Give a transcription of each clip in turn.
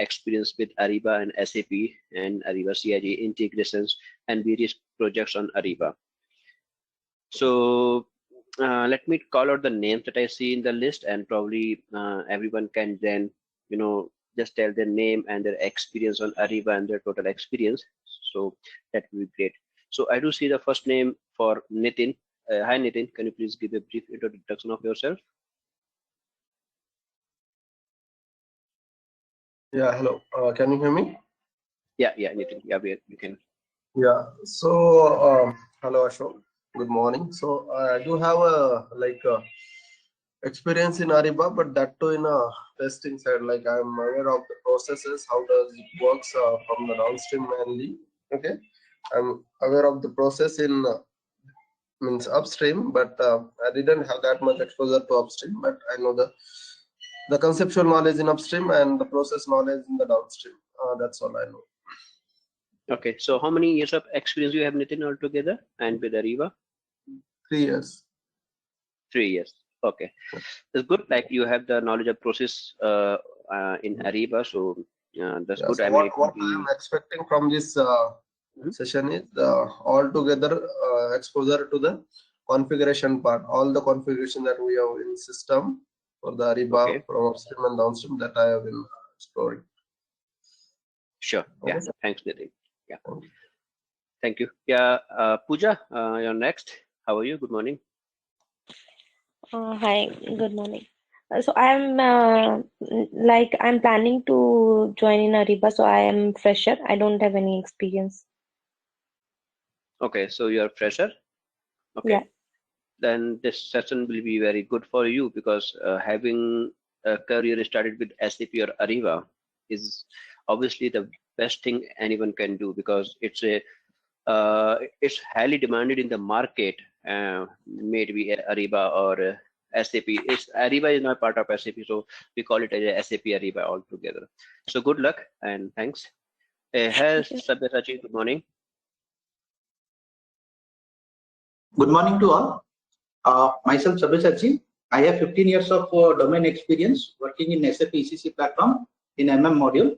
experience with Ariba and SAP and Ariba CIG integrations and various projects on Ariba. So let me call out the names that I see in the list, and probably everyone can then, just tell their name and their experience on Ariba and their total experience. So that will be great. So I do see the first name for Nitin. Hi Nitin, can you please give a brief introduction of yourself? Yeah, hello. Can you hear me? Yeah, Nitin. Yeah, we can. Yeah. So, hello Ashok. Good morning. So I do have a experience in Ariba, but that too in a testing side. Like I'm aware of the processes, how does it works from the downstream mainly. Okay. I'm aware of the process in means upstream, but I didn't have that much exposure to upstream. But I know the conceptual knowledge in upstream and the process knowledge in the downstream. That's all I know. Okay, so how many years of experience you have, Nitin, altogether, and with Ariba? 3 years. 3 years. Okay, that's good. Like you have the knowledge of process in Ariba, so that's good. So I mean, what I'm expecting from this session is all together exposure to the configuration part, all the configuration that we have in system for the Ariba from upstream and downstream that I have been exploring. Sure. Yeah. Okay. Thanks, Nitin. Yeah. Thank you. Yeah. Pooja, you're next. How are you? Good morning. Hi. Good morning. So I'm I'm planning to join in Ariba. So I am fresher. I don't have any experience. Okay. So you're a fresher. Okay. Yeah. Then this session will be very good for you because having a career started with SAP or Ariba is obviously the best thing anyone can do, because it's highly demanded in the market. Maybe Ariba or SAP. Ariba is not part of SAP, so we call it as a SAP Ariba altogether. So good luck and thanks. Hi, Sabyasachi, good morning. Good morning to all. Myself Sabyasachi. I have 15 years of domain experience working in SAP ECC platform in MM module.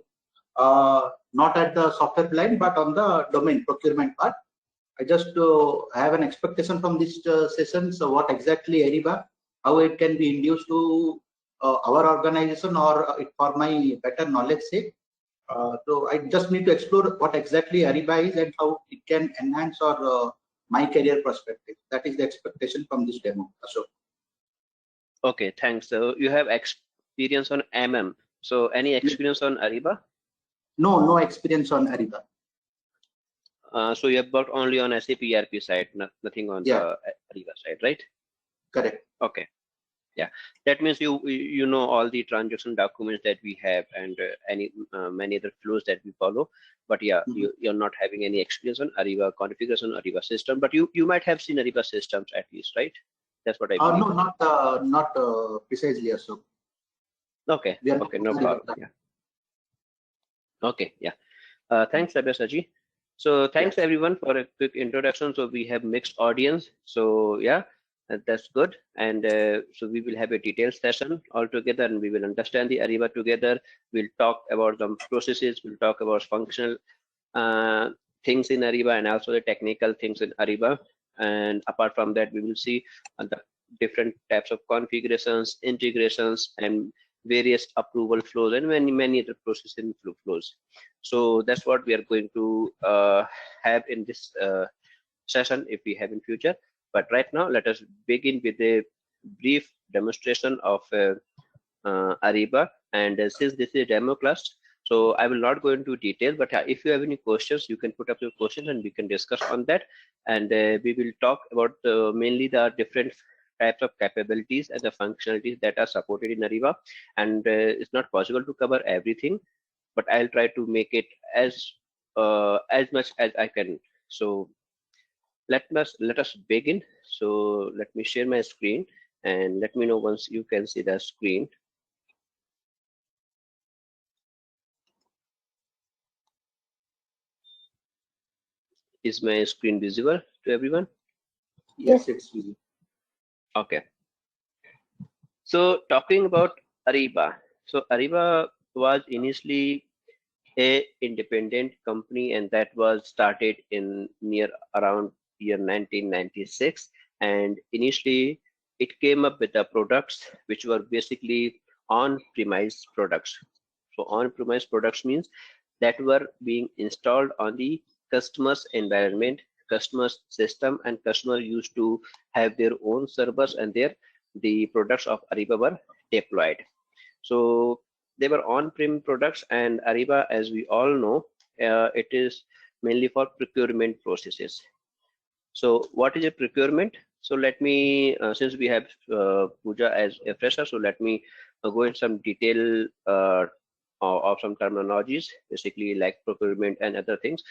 Not at the software line, but on the domain procurement part. I just have an expectation from this session. So what exactly Ariba, how it can be induced to our organization or for my better knowledge sake. So I just need to explore what exactly Ariba is and how it can enhance or my career perspective. That is the expectation from this demo. Ashok. Okay, thanks. So you have experience on MM. So any experience on Ariba? No experience on Ariba. So you have worked only on SAP ERP side, nothing on the Ariba side, right? Correct. Okay. Yeah, that means you know all the transaction documents that we have and many other flows that we follow. But yeah, you're not having any experience on Ariba configuration, Ariba system. But you might have seen Ariba systems at least, right? That's what I believe. No, not precisely, Ashok. Okay. Okay, no problem. Yeah. Okay. Yeah. Thanks, Sabyasachi. So thanks everyone for a quick introduction. So we have mixed audience. So yeah, that's good. And so we will have a detailed session all together, and we will understand the Ariba together. We'll talk about the processes. We'll talk about functional things in Ariba and also the technical things in Ariba. And apart from that, we will see the different types of configurations, integrations, and various approval flows and many other processing flows. So that's what we are going to have in this session if we have in future. But right now, let us begin with a brief demonstration of Ariba. And since this is a demo class, so I will not go into detail, but if you have any questions, you can put up your questions and we can discuss on that. And we will talk about mainly the different types of capabilities and the functionalities that are supported in Ariba. And it's not possible to cover everything, but I'll try to make it as much as I can. So let us begin. So let me share my screen and let me know once you can see the screen. Is my screen visible to everyone? Yes, it's visible. Okay. So talking about Ariba. So Ariba was initially a independent company, and that was started in near around year 1996. And initially it came up with the products which were basically on-premise products. So on-premise products means that were being installed on the customer's environment, customer's system, and customer used to have their own servers, and there the products of Ariba were deployed. So they were on-prem products, and Ariba, as we all know, it is mainly for procurement processes. So what is a procurement? So let me, since we have Pooja as a fresher, so let me go in some detail of some terminologies, basically like procurement and other things.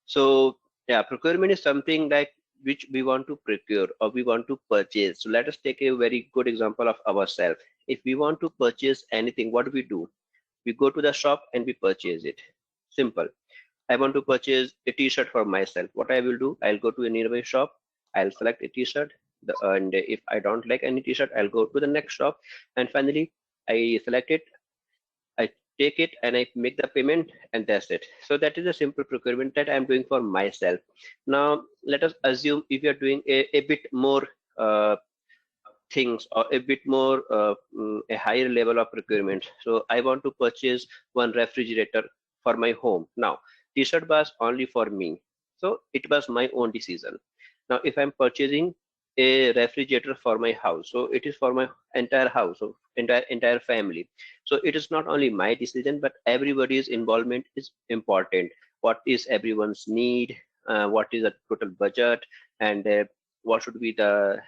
So yeah, procurement is something like which we want to procure or we want to purchase. So let us take a very good example of ourselves. If we want to purchase anything, what do? We go to the shop and we purchase it. Simple. I want to purchase a t-shirt for myself. What I will do, I'll go to a nearby shop, I'll select a t-shirt, and if I don't like any t-shirt, I'll go to the next shop, and finally I select it, I take it, and I make the payment, and that's it. So that is a simple procurement that I'm doing for myself. Now let us assume if you're doing a bit more things, or a bit more a higher level of procurement. So I want to purchase one refrigerator for my home. Now t-shirt was only for me, so it was my own decision. Now if I'm purchasing a refrigerator for my house, so it is for my entire house, so entire family. So it is not only my decision, but everybody's involvement is important. What is everyone's need, what is the total budget, and what should be the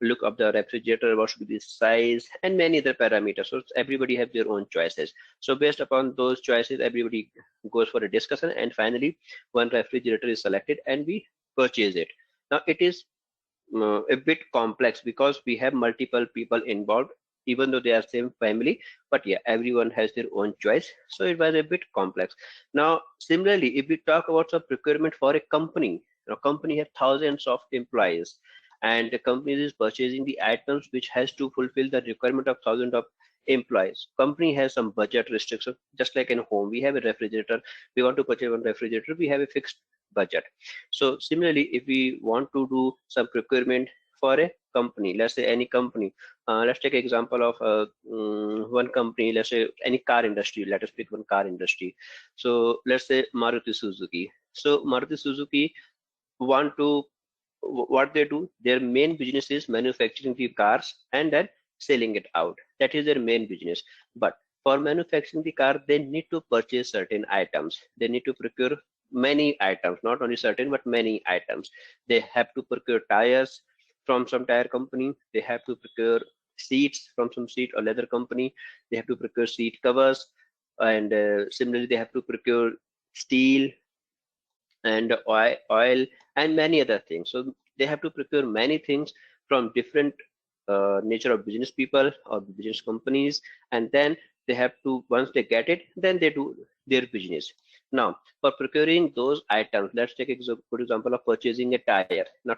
look of the refrigerator, what should be the size, and many other parameters. So everybody have their own choices. So based upon those choices, everybody goes for a discussion, and finally one refrigerator is selected and we purchase it. Now it is a bit complex because we have multiple people involved, even though they are same family, but yeah, everyone has their own choice, so it was a bit complex. Now similarly, if we talk about some procurement for a company, a company has thousands of employees, and the company is purchasing the items which has to fulfill the requirement of thousands of employees. Company has some budget restrictions, just like in home we have a refrigerator, we want to purchase one refrigerator, we have a fixed budget. So similarly, if we want to do some procurement for a company, let's say any company, let's take example of one company, let's say any car industry, let us pick one car industry. So let's say Maruti Suzuki. So Maruti Suzuki want to, what they do, their main business is manufacturing the cars and then selling it out. That is their main business. But for manufacturing the car, they need to purchase certain items, they need to procure many items, not only certain but many items. They have to procure tires from some tire company, they have to procure seats from some seat or leather company, they have to procure seat covers, and similarly they have to procure steel and oil and many other things. So they have to procure many things from different nature of business people or business companies, and then they have to, once they get it, then they do their business. Now for procuring those items, let's take a good example of purchasing a tire. Now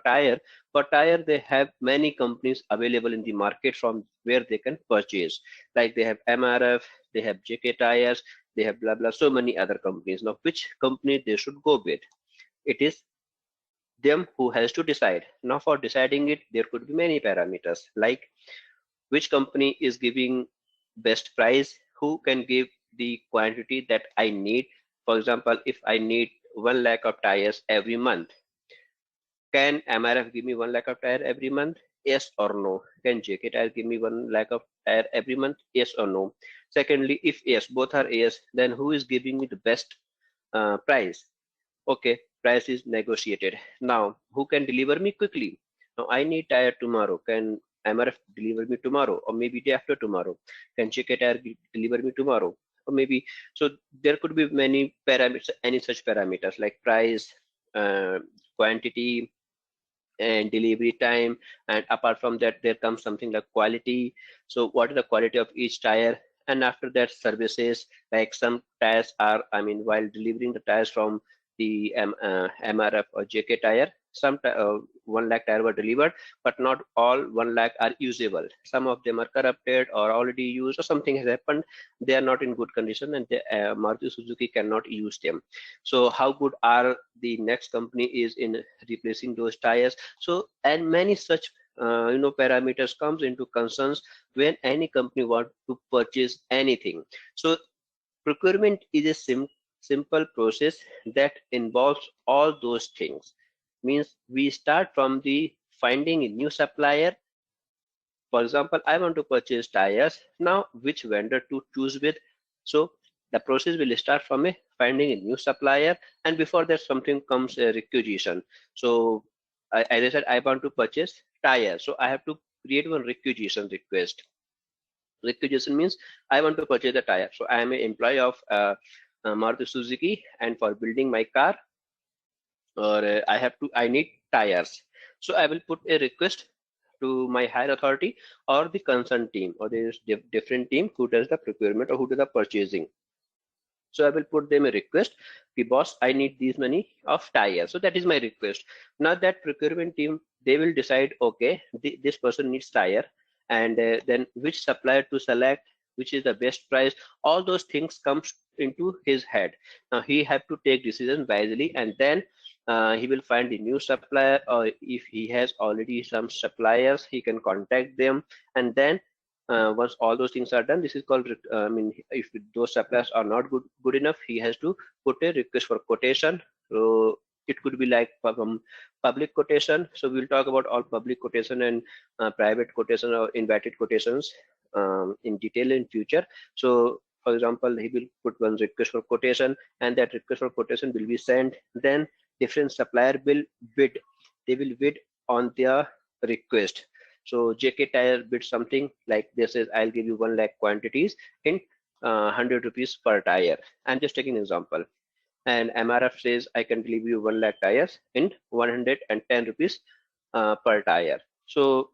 for tire they have many companies available in the market from where they can purchase, like they have MRF, they have JK tires, they have blah blah, so many other companies. Now which company they should go with, it is them who has to decide. Now for deciding it, there could be many parameters, like which company is giving best price, who can give the quantity that I need. For example, if I need 1 lakh of tires every month, can MRF give me 1 lakh of tire every month? Yes or no? Can JK Tire give me 1 lakh of tire every month? Yes or no? Secondly, if yes, both are yes, then who is giving me the best price? Okay, price is negotiated. Now who can deliver me quickly? Now I need tire tomorrow, can MRF deliver me tomorrow, or maybe day after tomorrow? Can JK Tire deliver me tomorrow, or maybe? So there could be many parameters, any such parameters like price, quantity, and delivery time. And apart from that, there comes something like quality. So what is the quality of each tire? And after that, services, like some tires are, I mean, while delivering the tires from the MRF or JK Tire, Some 1 lakh tire were delivered, but not all 1 lakh are usable. Some of them are corrupted or already used, or something has happened. They are not in good condition, and Maruti Suzuki cannot use them. So how good are the next company is in replacing those tires? So, and many such parameters comes into concerns when any company want to purchase anything. So procurement is a simple process that involves all those things. Means we start from the finding a new supplier. For example, I want to purchase tires. Now, which vendor to choose with? So the process will start from a finding a new supplier, and before that something comes a requisition. So as I said, I want to purchase tires. So I have to create one requisition request. Requisition means I want to purchase a tire. So I am an employee of Maruti Suzuki, and for building my car, or I need tires. So I will put a request to my higher authority or the concerned team, or there is different team who does the procurement or who does the purchasing. So I will put them a request. The boss, I need these many of tires. So that is my request. Now that procurement team, they will decide, okay, this person needs tire, and then which supplier to select, which is the best price. All those things comes into his head. Now he have to take decisions wisely, and then he will find a new supplier, or if he has already some suppliers, he can contact them, and then once all those things are done, this is called if those suppliers are not good enough, he has to put a request for quotation. So it could be like from public quotation. So we'll talk about all public quotation and private quotation or invited quotations in detail in future. So for example, he will put one request for quotation, and that request for quotation will be sent. Then different supplier will bid. They will bid on their request. So JK Tire bid something like this: is I'll give you 1 lakh quantities in 100 rupees per tire. I'm just taking an example. And MRF says I can deliver you 1 lakh tires in 110 rupees per tire. So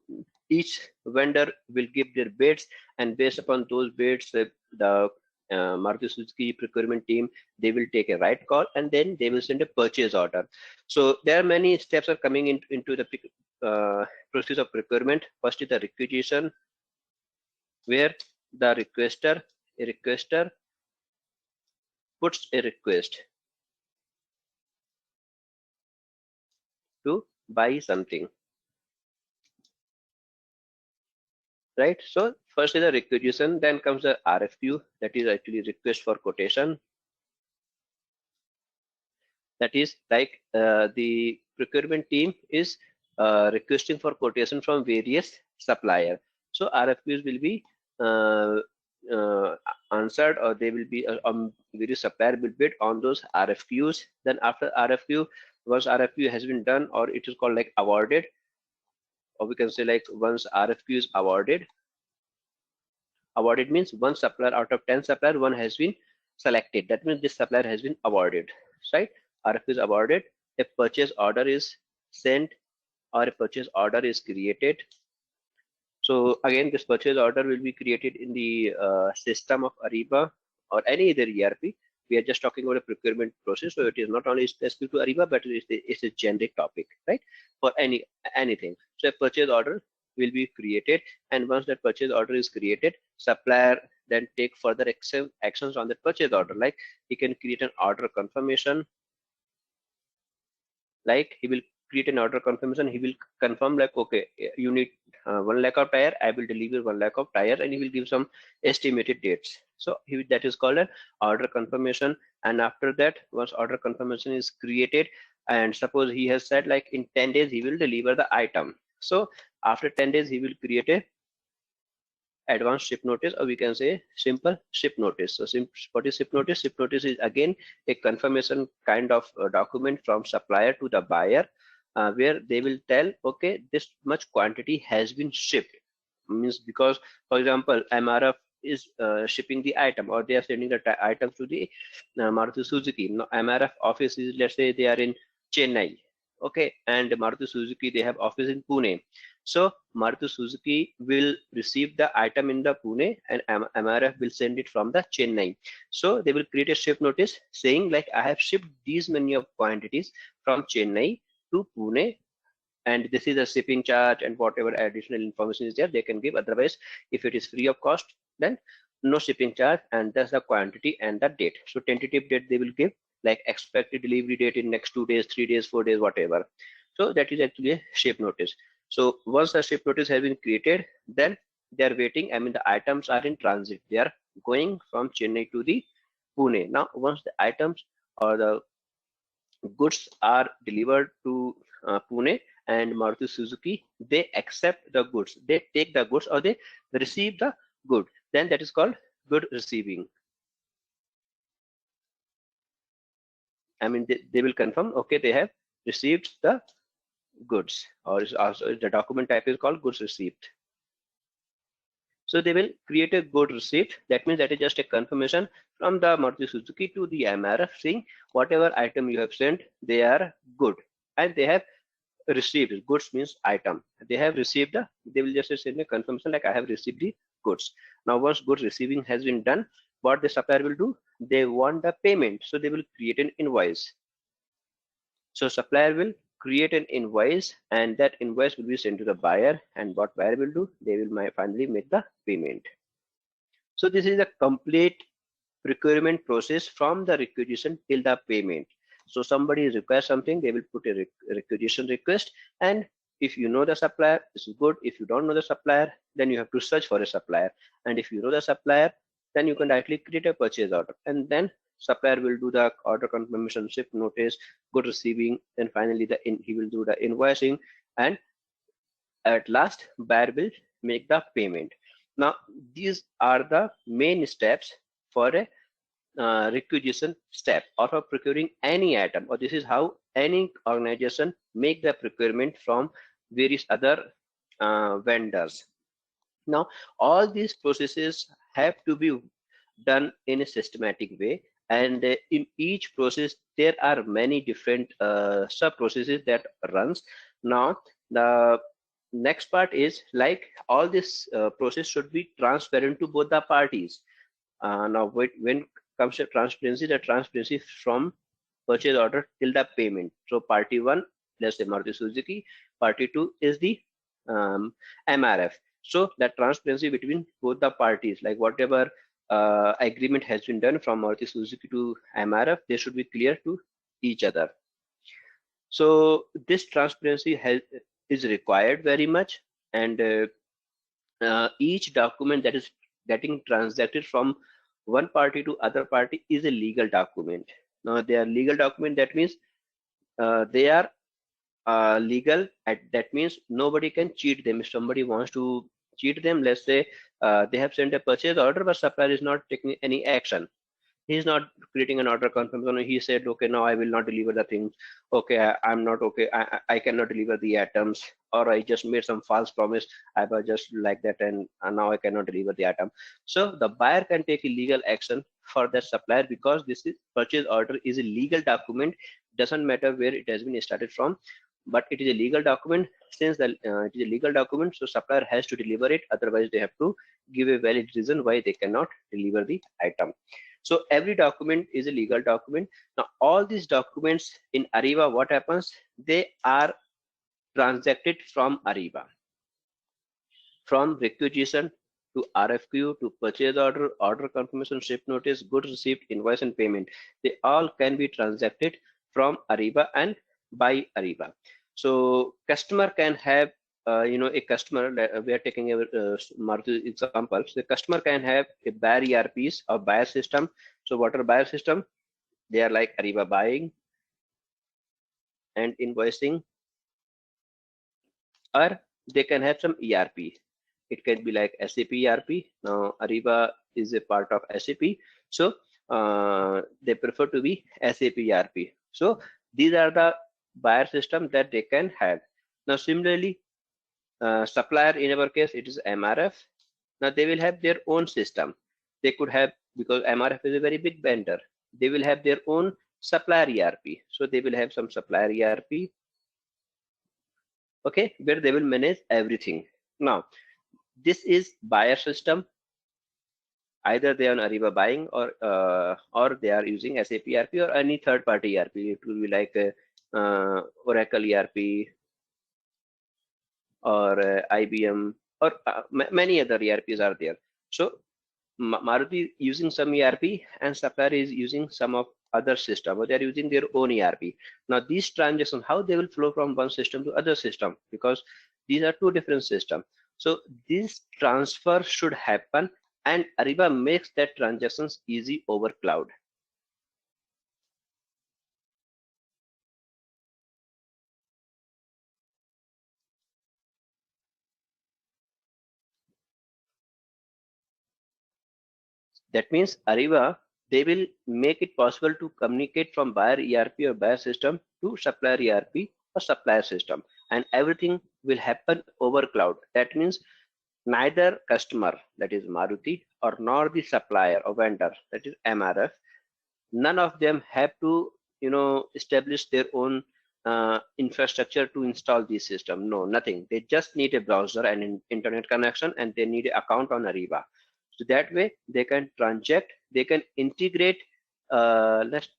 each vendor will give their bids, and based upon those bids, the Maruti Suzuki procurement team, they will take a right call, and then they will send a purchase order. So there are many steps are coming into the process of procurement. First is the requisition, where the requester puts a request to buy something, right? So first is the requisition, then comes the RFQ, that is actually request for quotation. That is like the procurement team is requesting for quotation from various supplier. So RFQs will be answered, or they will be various supplier will bid on those RFQs. Then after RFQ, once RFQ has been done, or it is called like awarded, or we can say like once RFQ is awarded means one supplier out of 10 supplier, one has been selected. That means this supplier has been awarded, right? RFQ is awarded, a purchase order is sent, or a purchase order is created. So again, this purchase order will be created in the system of Ariba or any other ERP. We are just talking about a procurement process, so it is not only specific to Ariba, but it's a generic topic, right? For anything. So a purchase order will be created, and once that purchase order is created, supplier then take further actions on that purchase order. Like he can create an order confirmation. Like he will create an order confirmation. He will confirm like, okay, you need 1 lakh of tire. I will deliver 1 lakh of tire, and he will give some estimated dates. So that is called an order confirmation. And after that, once order confirmation is created, and suppose he has said like in 10 days he will deliver the item. So after 10 days he will create a advanced ship notice, or we can say simple ship notice. So what is ship notice? Ship notice is again a confirmation kind of document from supplier to the buyer, where they will tell, okay, this much quantity has been shipped. Means because, for example, MRF is shipping the item, or they are sending the items to the Maruti Suzuki. Now, MRF office is, let's say they are in Chennai, okay, and Maruti Suzuki, they have office in Pune. So Maruti Suzuki will receive the item in the Pune, and MRF will send it from the Chennai. So they will create a ship notice saying like, I have shipped these many of quantities from Chennai to Pune, and this is a shipping charge and whatever additional information is there they can give. Otherwise, if it is free of cost, then no shipping charge, and that's the quantity and the date. So tentative date they will give, like expected delivery date in next 2 days, 3 days, 4 days, whatever. So that is actually a ship notice. So once the ship notice has been created, then they are waiting. I mean, the items are in transit. They are going from Chennai to the Pune. Now, once the items or the goods are delivered to Pune and Maruti Suzuki, they accept the goods. They take the goods or they receive the good. Then that is called good receiving. I mean, they will confirm, okay, they have received the goods, or also the document type is called goods received. So they will create a good receipt. That means that is just a confirmation from the Maruti Suzuki to the MRF saying whatever item you have sent, they are good, and they have received. Goods means item. They have received they will just send a confirmation like I have received the goods. Now once goods receiving has been done, what the supplier will do? They want the payment, so they will create an invoice. So supplier will create an invoice, and that invoice will be sent to the buyer, and what buyer will do? They will finally make the payment. So this is a complete procurement process from the requisition till the payment. So somebody requires something, they will put a requisition request, and if you know the supplier, it's good. If you don't know the supplier, then you have to search for a supplier, and if you know the supplier, then you can directly create a purchase order, and then supplier will do the order confirmation, ship notice, good receiving, then finally he will do the invoicing, and at last buyer will make the payment. Now these are the main steps for a requisition step or for procuring any item, or this is how any organization make the procurement from various other vendors. Now all these processes have to be done in a systematic way, and in each process there are many different sub processes that runs. Now the next part is like all this process should be transparent to both the parties. Now when comes to transparency, the transparency from purchase order till the payment. So party one, let's say Maruti Suzuki, party two is the MRF. So that transparency between both the parties, like whatever agreement has been done from Maruti Suzuki to MRF, they should be clear to each other. So this transparency is required very much, and each document that is getting transacted from one party to other party is a legal document. Now they are legal document, that means they are legal. That means nobody can cheat them. If somebody wants to cheat them, let's say they have sent a purchase order but supplier is not taking any action, he is not creating an order confirmation. He said, okay, now I will not deliver the things. Okay, I'm not okay. I cannot deliver the items, or I just made some false promise. I was just like that, and now I cannot deliver the item. So the buyer can take a legal action for that supplier, because this is purchase order is a legal document. Doesn't matter where it has been started from, but it is a legal document. Since it is a legal document, so supplier has to deliver it. Otherwise, they have to give a valid reason why they cannot deliver the item. So every document is a legal document. Now all these documents in Ariba, what happens? They are transacted from Ariba, from requisition to RFQ to purchase order, order confirmation, ship notice, goods received, invoice, and payment. They all can be transacted from Ariba and by Ariba. So customer can have a customer, we are taking a Maruti example. So the customer can have a buyer ERPs or buyer system. So what are buyer system? They are like Ariba buying and invoicing, or they can have some ERP. It can be like SAP ERP. Now Ariba is a part of SAP, so they prefer to be SAP ERP. So these are the buyer system that they can have. Now similarly, supplier, in our case it is MRF. Now they will have their own system. They could have, because MRF is a very big vendor, they will have their own supplier ERP. So they will have some supplier ERP, okay, where they will manage everything. Now this is buyer system. Either they are on Ariba buying, or they are using SAP ERP or any third party ERP. It will be like Oracle ERP or IBM or many other ERPs are there. So Maruti using some ERP and supplier is using some of other system, or they are using their own ERP. Now these transactions, how they will flow from one system to other system, because these are two different systems. So this transfer should happen, and Ariba makes that transactions easy over cloud. That means Ariba, they will make it possible to communicate from buyer ERP or buyer system to supplier ERP or supplier system, and everything will happen over cloud. That means neither customer, that is Maruti, or nor the supplier or vendor, that is MRF, none of them have to establish their own infrastructure to install this system. No, nothing. They just need a browser and an internet connection, and they need an account on Ariba. So that way they can transact, they can integrate. If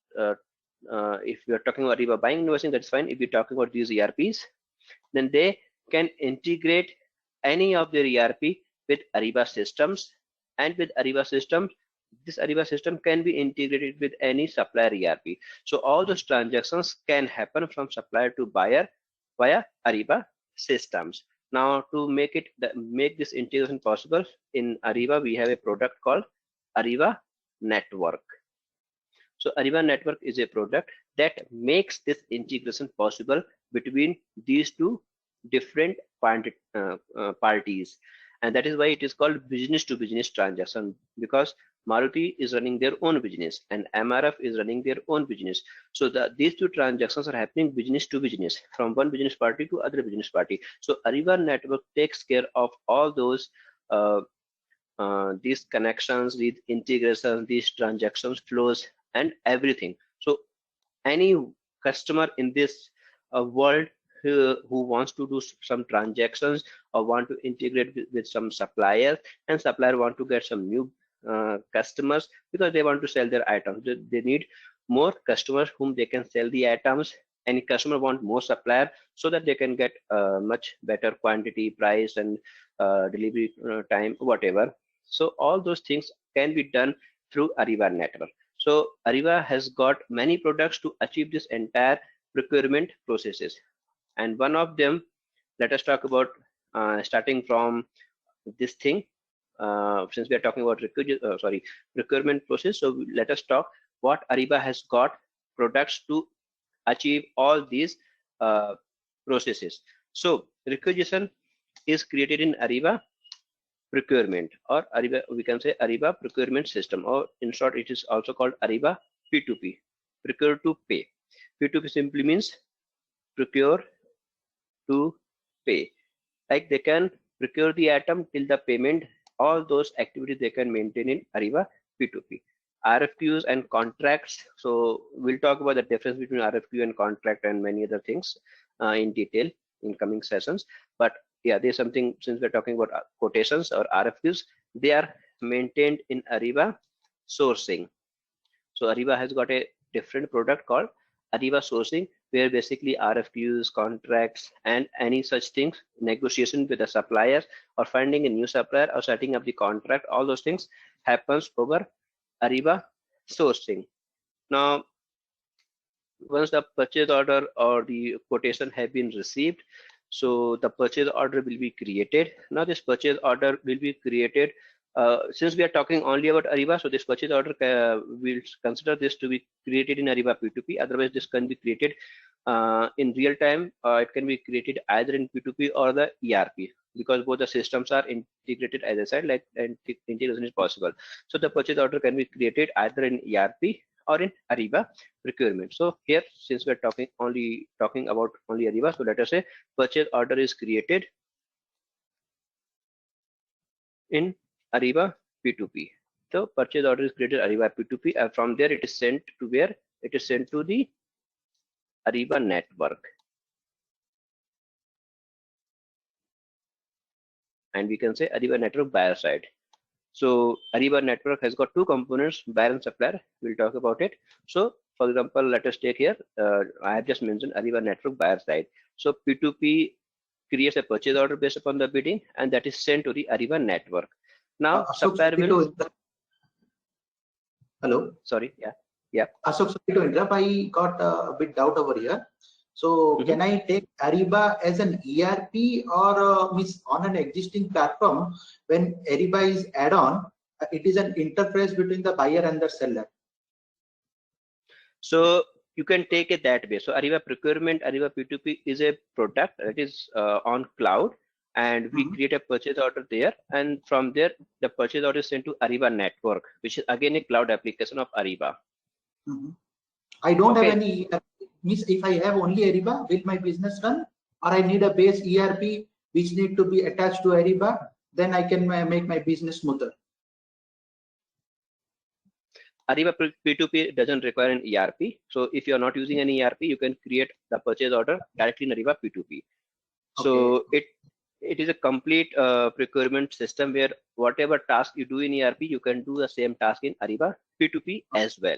we are talking about Ariba buying invoicing, that's fine. If you're talking about these ERPs, then they can integrate any of their ERP with Ariba systems, and with Ariba systems, this Ariba system can be integrated with any supplier ERP. So all those transactions can happen from supplier to buyer via Ariba systems. Now to make this integration possible, in Ariba we have a product called Ariba Network. So Ariba Network is a product that makes this integration possible between these two different parties, and that is why it is called business to business transaction, because Maruti is running their own business and MRF is running their own business. So these two transactions are happening business to business, from one business party to other business party. So Ariba Network takes care of all those these connections, these integrations, these transactions flows, and everything. So any customer in this world who wants to do some transactions or want to integrate with some suppliers, and supplier want to get some new customers because they want to sell their items, they need more customers whom they can sell the items. Any customer want more supplier so that they can get much better quantity, price, and delivery time, whatever. So all those things can be done through Ariba Network. So Ariba has got many products to achieve this entire procurement processes, and one of them, let us talk about starting from this thing. Since we are talking about procurement process, so let us talk what Ariba has got products to achieve all these processes. So requisition is created in Ariba procurement, or Ariba, we can say Ariba procurement system, or in short it is also called Ariba P2P, procure to pay. P2P simply means procure to pay. Like they can procure the item till the payment, all those activities they can maintain in Ariba P2P. RFQs and contracts. So we'll talk about the difference between RFQ and contract and many other things in detail in coming sessions. But yeah, there's something, since we're talking about quotations or RFQs, they are maintained in Ariba sourcing. So Ariba has got a different product called Ariba sourcing, where basically RFQs, contracts, and any such things, negotiation with the suppliers or finding a new supplier or setting up the contract, all those things happens over Ariba sourcing. Now, once the purchase order or the quotation have been received, so the purchase order will be created. Now this purchase order will be created, since we are talking only about Ariba, so this purchase order we'll consider this to be created in Ariba P2P. Otherwise this can be created in real time. It can be created either in P2P or the ERP, because both the systems are integrated, as I said, like, and integration is possible. So the purchase order can be created either in ERP or in Ariba procurement. So here, since we're talking about only Ariba, so let us say purchase order is created in Ariba P2P. So purchase order is created Ariba P2P, and from there it is sent to where? It is sent to the Ariba network. And we can say Ariba network buyer side. So Ariba network has got two components, buyer and supplier. We'll talk about it. So for example, let us take here, I have just mentioned Ariba network buyer side. So P2P creates a purchase order based upon the bidding, and that is sent to the Ariba network. Now, supplier will. Hello. Sorry. Yeah. Ashok, sorry to interrupt. I got a bit doubt over here. So can I take Ariba as an ERP or means on an existing platform? When Ariba is add-on, it is an interface between the buyer and the seller. So you can take it that way. So Ariba procurement, Ariba P2P is a product that is on cloud, and we create a purchase order there, and from there the purchase order is sent to Ariba network, which is again a cloud application of Ariba. I don't have any ERP. Means if I have only Ariba, will my business run, or I need a base ERP which need to be attached to Ariba? Then I can make my business smoother. Ariba P2P doesn't require an ERP. So if you are not using an ERP, you can create the purchase order directly in Ariba P2P. So it is a complete procurement system where whatever task you do in ERP, you can do the same task in Ariba P2P as well.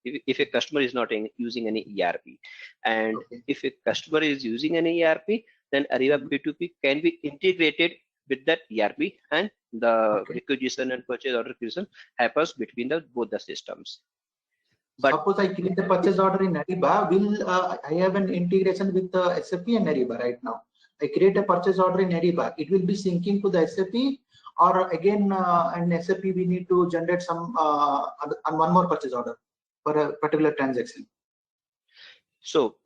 If a customer is not using any ERP, and if a customer is using an ERP, then Ariba P2P can be integrated with that ERP, and the requisition and purchase order requisition happens between both the systems. But suppose I create a purchase order in Ariba, will I have an integration with the SAP and Ariba right now? I create a purchase order in Ariba, it will be syncing to the SAP, or again in SAP we need to generate some on one more purchase order for a particular transaction. So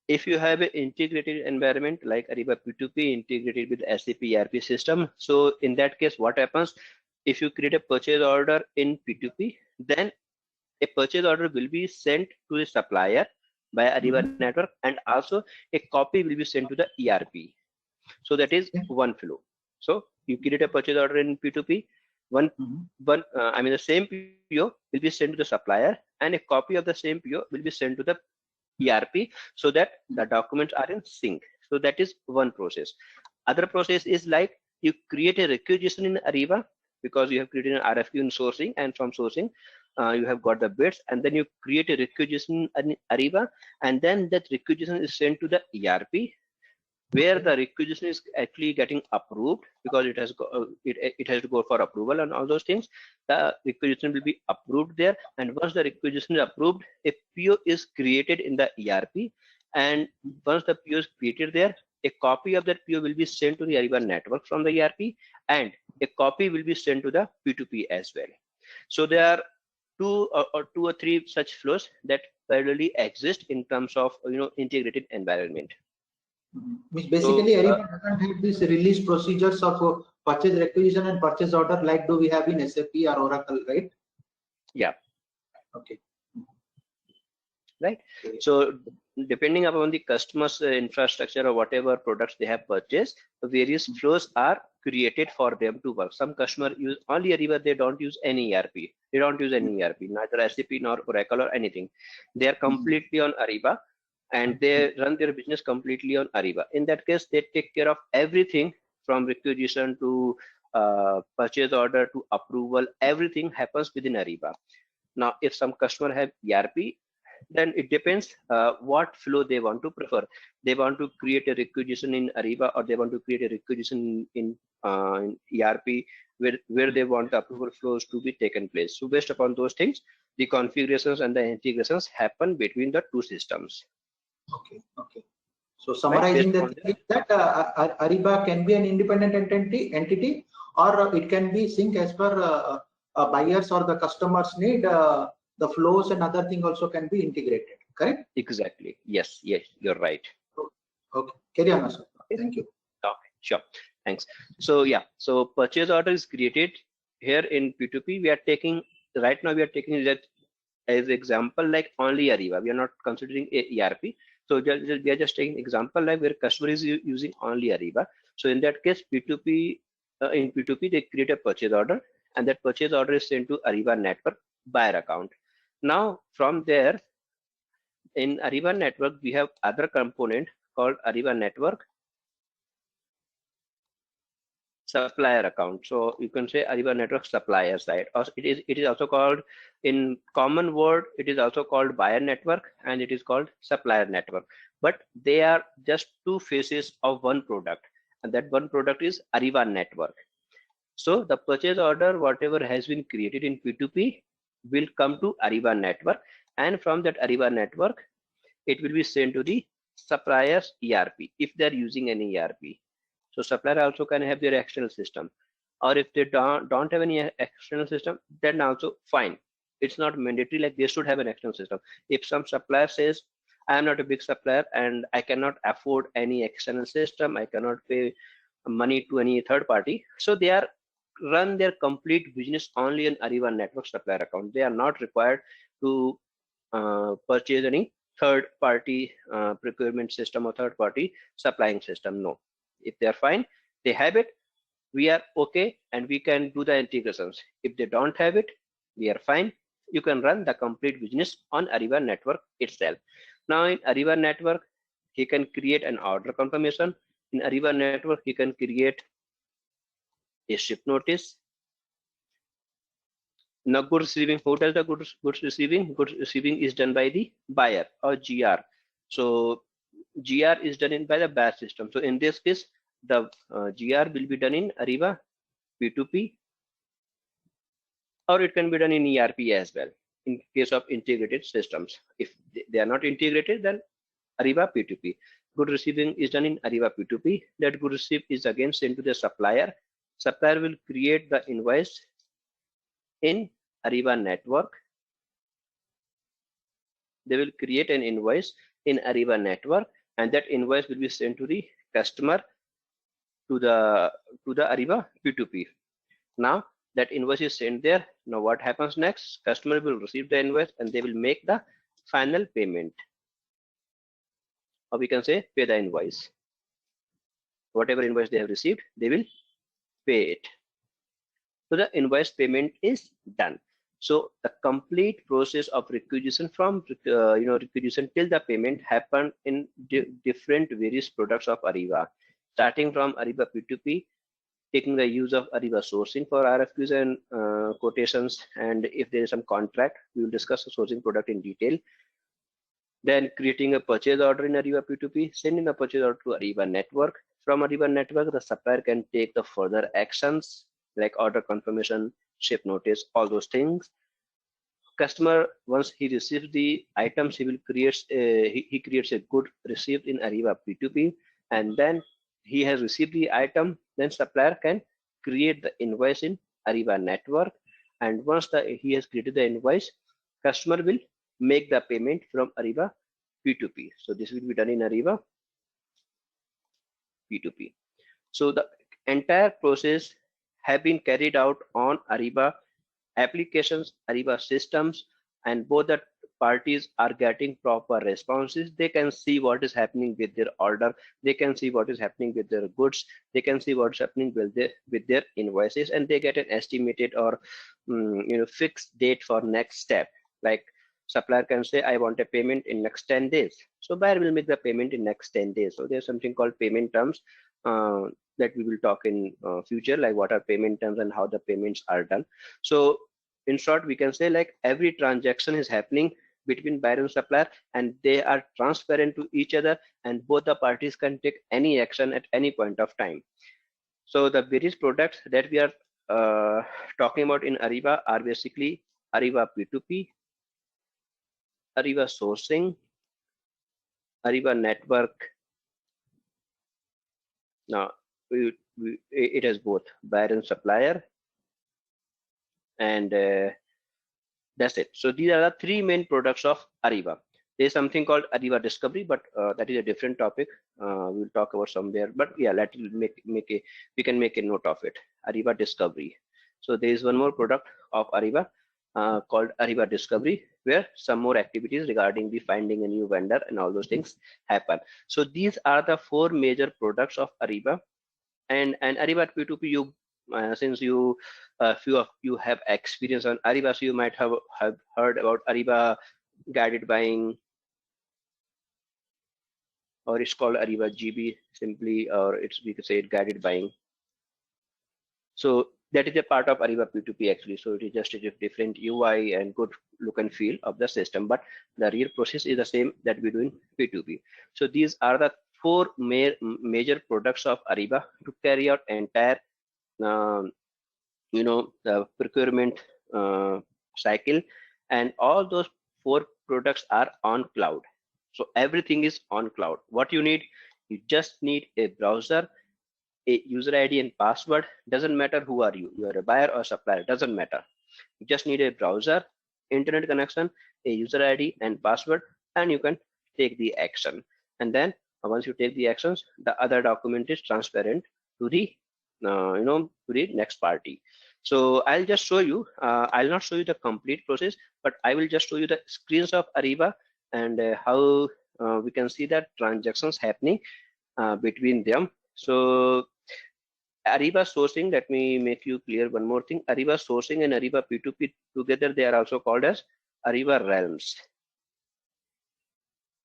if you have an integrated environment like Ariba P2P integrated with SAP ERP system, so in that case, what happens if you create a purchase order in P2P, then a purchase order will be sent to the supplier by Ariba network, and also a copy will be sent to the ERP. So that is one flow. So you create a purchase order in P2P, the same PO will be sent to the supplier, and a copy of the same PO will be sent to the ERP, so that the documents are in sync. So that is one process. Other process is like you create a requisition in Ariba, because you have created an RFQ in sourcing, and from sourcing you have got the bids, and then you create a requisition in Ariba, and then that requisition is sent to the ERP, where the requisition is actually getting approved, because it has to go for approval and all those things. The requisition will be approved there, and once the requisition is approved, a PO is created in the ERP, and once the PO is created there, a copy of that PO will be sent to the Ariba network from the ERP, and a copy will be sent to the P2P as well. So there are two or three such flows that parallelly exist in terms of integrated environment. Basically, Ariba doesn't have these release procedures of purchase requisition and purchase order like do we have in SAP or Oracle, right? Yeah. Okay. Right. So depending upon the customer's infrastructure or whatever products they have purchased, various flows are created for them to work. Some customers use only Ariba, they don't use any ERP. They don't use any ERP, neither SAP nor Oracle or anything. They are completely on Ariba, and they run their business completely on Ariba. In that case, they take care of everything from requisition to purchase order to approval. Everything happens within Ariba. Now, if some customer have ERP, then it depends what flow they want to prefer. They want to create a requisition in Ariba, or they want to create a requisition in ERP, where they want the approval flows to be taken place. So based upon those things, the configurations and the integrations happen between the two systems. Okay. So summarizing that Ariba can be an independent entity, or it can be sync as per buyers or the customers need. The flows and other thing also can be integrated, correct? Exactly. Yes, you're right. Okay. Carry on, sir. Thank you. Okay, sure. Thanks. So yeah, so purchase order is created here in P2P. Right now we are taking that as example, like only Ariba. We are not considering a ERP. So we are just taking example like where customer is using only Ariba. So in that case, P2P in P2P they create a purchase order, and that purchase order is sent to Ariba network buyer account. Now from there, in Ariba network, we have other component called Ariba network supplier account. So you can say Ariba Network supplier side, or it is also called, in common word, it is also called buyer network, and it is called supplier network. But they are just two faces of one product, and that one product is Ariba Network. So the purchase order, whatever has been created in P2P, will come to Ariba Network, and from that Ariba Network, it will be sent to the supplier's ERP if they are using any ERP. So supplier also can have their external system, or if they don't have any external system, then also fine. It's not mandatory like they should have an external system. If some supplier says, I am not a big supplier and I cannot afford any external system, I cannot pay money to any third party, so they are run their complete business only in Ariba Network supplier account. They are not required to purchase any third party procurement system or third party supplying system. No, if they are fine, they have it, we are okay, and we can do the integrations. If they don't have it, we are fine. You can run the complete business on Ariba Network itself. Now in Ariba Network, he can create an order confirmation. In Ariba Network, he can create a ship notice. Now goods receiving, who does the goods receiving? Goods receiving is done by the buyer or GR. So GR is done by the batch system. So in this case, the GR will be done in Ariba P2P, or it can be done in ERP as well in case of integrated systems. If they are not integrated, then Ariba P2P. Good receiving is done in Ariba P2P. That good receipt is again sent to the supplier. Supplier will create the invoice in Ariba Network. They will create an invoice in Ariba Network, and that invoice will be sent to the customer to the Ariba P2P. Now that invoice is sent there. Now what happens next? Customer will receive the invoice and they will make the final payment, or we can say pay the invoice. Whatever invoice they have received, they will pay it. So the invoice payment is done. So the complete process of requisition from requisition till the payment happened in different various products of Ariba, starting from Ariba P2P, taking the use of Ariba sourcing for RFQs and quotations, and if there is some contract, we will discuss the sourcing product in detail. Then creating a purchase order in Ariba P2P, sending the purchase order to Ariba Network. From Ariba Network, the supplier can take the further actions like order confirmation, ship notice, all those things. Customer, once he receives the items, he creates a good receipt in Ariba P2P, and then he has received the item. Then supplier can create the invoice in Ariba Network, and once he has created the invoice, customer will make the payment from Ariba P2P. So this will be done in Ariba P2P. So the entire process have been carried out on Ariba applications, Ariba systems, and both the parties are getting proper responses. They can see what is happening with their order. They can see what is happening with their goods. They can see what's happening with their invoices, and they get an estimated or fixed date for next step. Like supplier can say, I want a payment in next 10 days. So buyer will make the payment in next 10 days. So there's something called payment terms that we will talk in future, like what are payment terms and how the payments are done. So in short, we can say like every transaction is happening between buyer and supplier, and they are transparent to each other, and both the parties can take any action at any point of time. So the various products that we are talking about in Ariba are basically Ariba P2P, Ariba sourcing, Ariba Network. Now it has both buyer and supplier, and that's it. So these are the three main products of Ariba. There's something called Ariba Discovery, but that is a different topic. We'll talk about somewhere. But yeah, we can make a note of it. Ariba Discovery. So there is one more product of Ariba called Ariba Discovery, where some more activities regarding the finding a new vendor and all those things happen. So these are the four major products of Ariba, and Ariba P2P. Since few of you have experience on Ariba, so you might have heard about Ariba guided buying, or it's called Ariba GB simply, or we could say it guided buying. So that is a part of Ariba P2P actually. So it is just a different UI and good look and feel of the system, but the real process is the same that we do in P2P. So these are the four major products of Ariba to carry out entire the procurement cycle, and all those four products are on cloud. So everything is on cloud. What you need, you just need a browser, a user ID and password. Doesn't matter who are you are a buyer or supplier, doesn't matter. You just need a browser, internet connection, a user ID and password, and you can take the action. And then once you take the actions, the other document is transparent to the to the next party. So I'll just show you, I'll not show you the complete process, but I will just show you the screens of Ariba and how we can see that transactions happening between them. So Ariba sourcing, let me make you clear one more thing. Ariba sourcing and Ariba P2P together, they are also called as Ariba realms.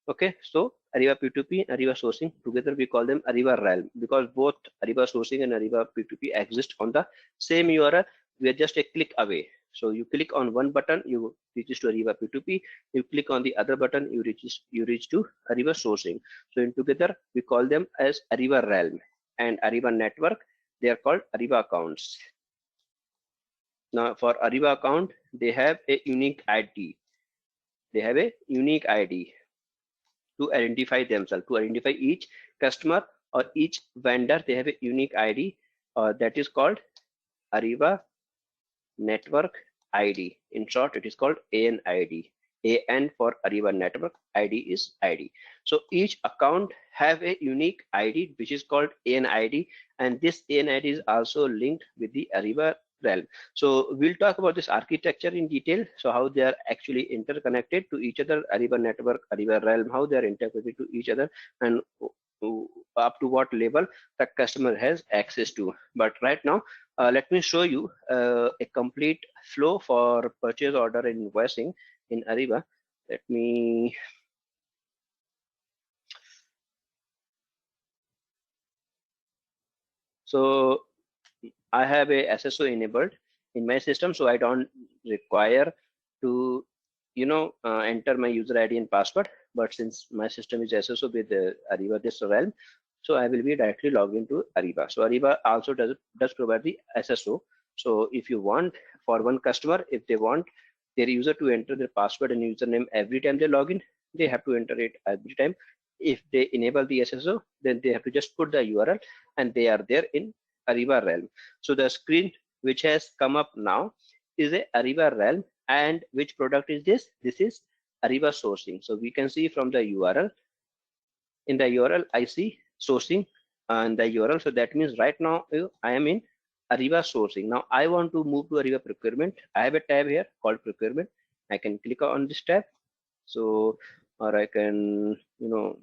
Okay, so Ariba P2P, Ariba sourcing together, we call them Ariba realm, because both Ariba sourcing and Ariba P2P exist on the same URL. We are just a click away. So you click on one button, you reach to Ariba P2P. You click on the other button, you reach to Ariba sourcing. So in together, we call them as Ariba realm. And Ariba network, they are called Ariba accounts. Now for Ariba account, they have a unique ID. They have a unique ID to identify themselves, to identify each customer or each vendor. They have a unique ID that is called Ariba network ID. In short, it is called ANID. AN for Ariba network, ID is ID. So each account have a unique ID which is called ANID, and this ANID is also linked with the Ariba realm. So we'll talk about this architecture in detail. So how they are actually interconnected to each other, Ariba network, Ariba realm, how they are integrated to each other, and up to what level the customer has access to. But right now, let me show you a complete flow for purchase order and invoicing in Ariba. Let me so I have a SSO enabled in my system, so I don't require to enter my user ID and password. But since my system is SSO with Ariba this realm, so I will be directly logged into Ariba. So Ariba also does provide the SSO. So if you want, for one customer, if they want their user to enter their password and username every time they log in, they have to enter it every time. If they enable the SSO, then they have to just put the URL and they are there in Ariba realm. So the screen which has come up now is a Ariba realm. And which product is this? This is Ariba sourcing. So we can see from the URL. In the URL, I see sourcing and the URL. So that means right now I am in Ariba sourcing. Now I want to move to Ariba procurement. I have a tab here called procurement. I can click on this tab. So, or I can, so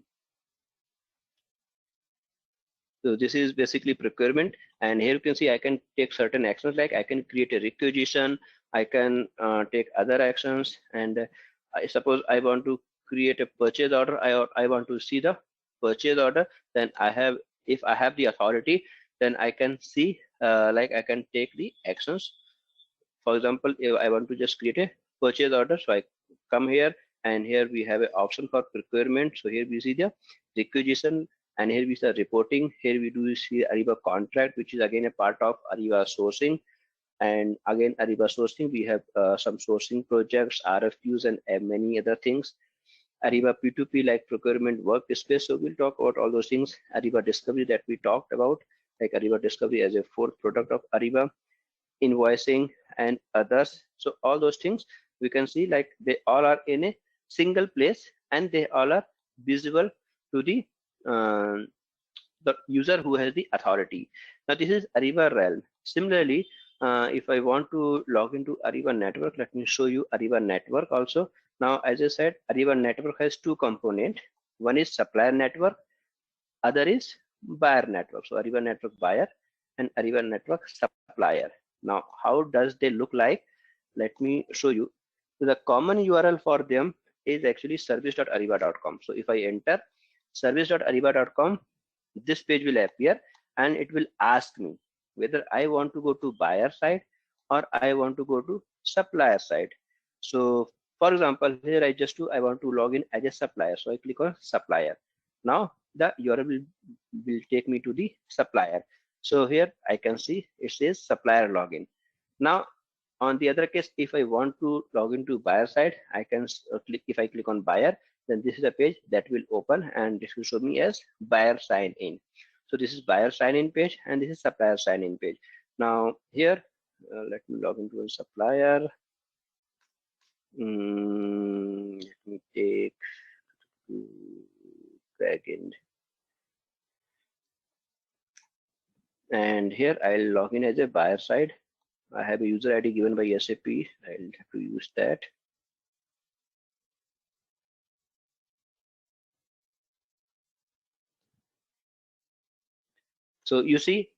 this is basically procurement, and here you can see I can take certain actions, like I can create a requisition, I can take other actions, and I suppose I want to create a purchase order. I want to see the purchase order. Then if I have the authority, then I can see like I can take the actions. For example, if I want to just create a purchase order, so I come here, and here we have an option for procurement. So here we see the requisition, and here we see reporting. Here we do see Ariba contract, which is again a part of Ariba sourcing. And again, Ariba sourcing, we have some sourcing projects, RFQs, and many other things. Ariba P2P, like procurement workspace. So we'll talk about all those things. Ariba discovery that we talked about, like Ariba discovery as a fourth product of Ariba, invoicing and others. So all those things we can see, like they all are in a single place, and they all are visible to the user who has the authority. Now this is Ariba realm. Similarly, if I want to log into Ariba network, let me show you Ariba network also. Now, as I said, Ariba network has two components. One is supplier network, other is buyer network. So Ariba network buyer and Ariba network supplier. Now, how does they look like? Let me show you. So the common URL for them is actually service.ariba.com. So if I enter service.ariba.com, this page will appear, and it will ask me whether I want to go to buyer side or I want to go to supplier side. So for example, here I want to log in as a supplier. So I click on supplier. Now the URL will take me to the supplier. So here I can see it says supplier login. Now on the other case, if I want to log into buyer side, I can click, if I click on buyer, then this is a page that will open and this will show me as buyer sign in. So this is buyer sign in page and this is supplier sign in page. Now here, let me log into a supplier. Let me take backend. And here I'll log in as a buyer side. I have a user ID given by SAP. I'll have to use that. So you see,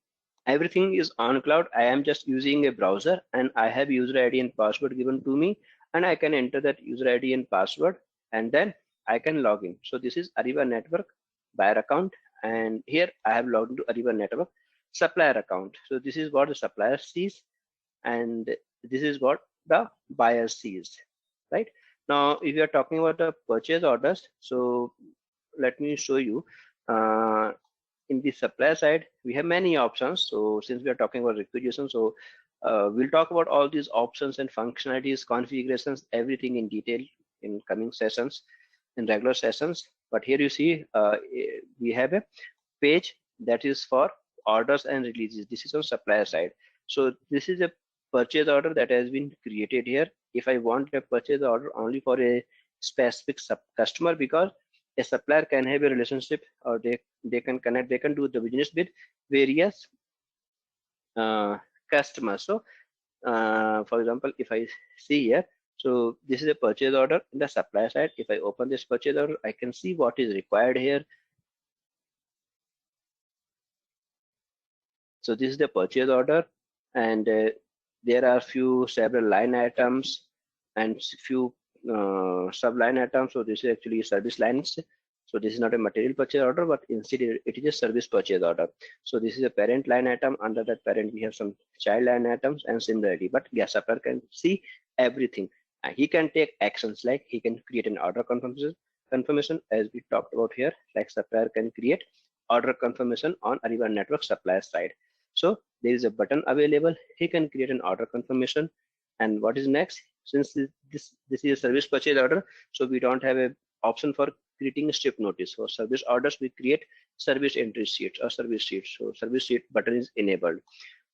everything is on cloud. I am just using a browser and I have user ID and password given to me, and I can enter that user ID and password and then I can log in. So this is Ariba Network buyer account, and here I have logged into Ariba Network supplier account. So this is what the supplier sees and this is what the buyer sees, right? Now if you are talking about the purchase orders, so let me show you. In the supplier side we have many options. So since we are talking about requisition, so we'll talk about all these options and functionalities, configurations, everything in detail in coming sessions, in regular sessions. But here you see we have a page that is for orders and releases. This is on supplier side. So this is a purchase order that has been created here. If I want a purchase order only for a specific customer, because a supplier can have a relationship or they can connect, they can do the business with various customers. So for example, if I see here, so this is a purchase order in the supplier side. If I open this purchase order, I can see what is required here. So this is the purchase order, and there are several line items and few sub line items. So this is actually service lines. So this is not a material purchase order, but instead it is a service purchase order. So this is a parent line item. Under that parent we have some child line items and similarly, but gas supplier can see everything. He can take actions like he can create an order confirmation as we talked about here, like supplier can create order confirmation on Ariba Network supplier side. So there is a button available. He can create an order confirmation. And what is next? Since this is a service purchase order, so we don't have an option for creating a strip notice. For service orders, we create service entry sheets or service sheets. So service sheet button is enabled.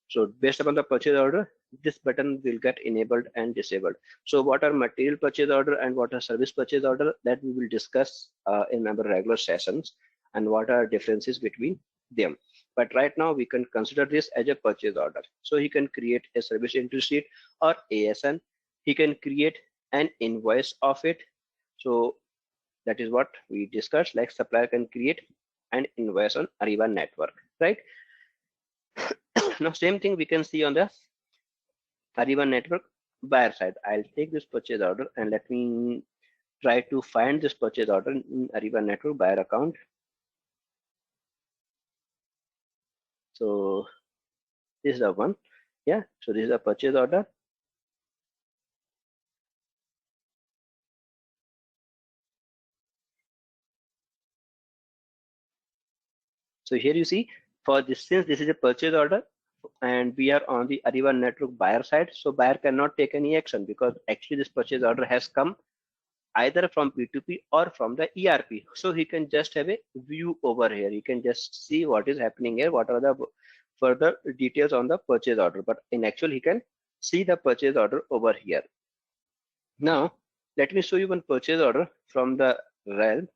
So based upon the purchase order, this button will get enabled and disabled. So what are material purchase order and what are service purchase order, that we will discuss in our regular sessions, and what are differences between them. But right now we can consider this as a purchase order. So he can create a service entry sheet or ASN. He can create an invoice of it. So that is what we discussed, like supplier can create an invoice on Ariba Network, right? Now same thing we can see on the Ariba Network buyer side. I'll take this purchase order and let me try to find this purchase order in Ariba Network buyer account. So this is the one. Yeah, so this is a purchase order. So here you see, for this, since this is a purchase order and we are on the Ariba Network buyer side, so buyer cannot take any action because actually this purchase order has come either from P2P or from the ERP. So he can just have a view over here. You can just see what is happening here, what are the further details on the purchase order. But in actual, he can see the purchase order over here. Now, let me show you one purchase order from the realm.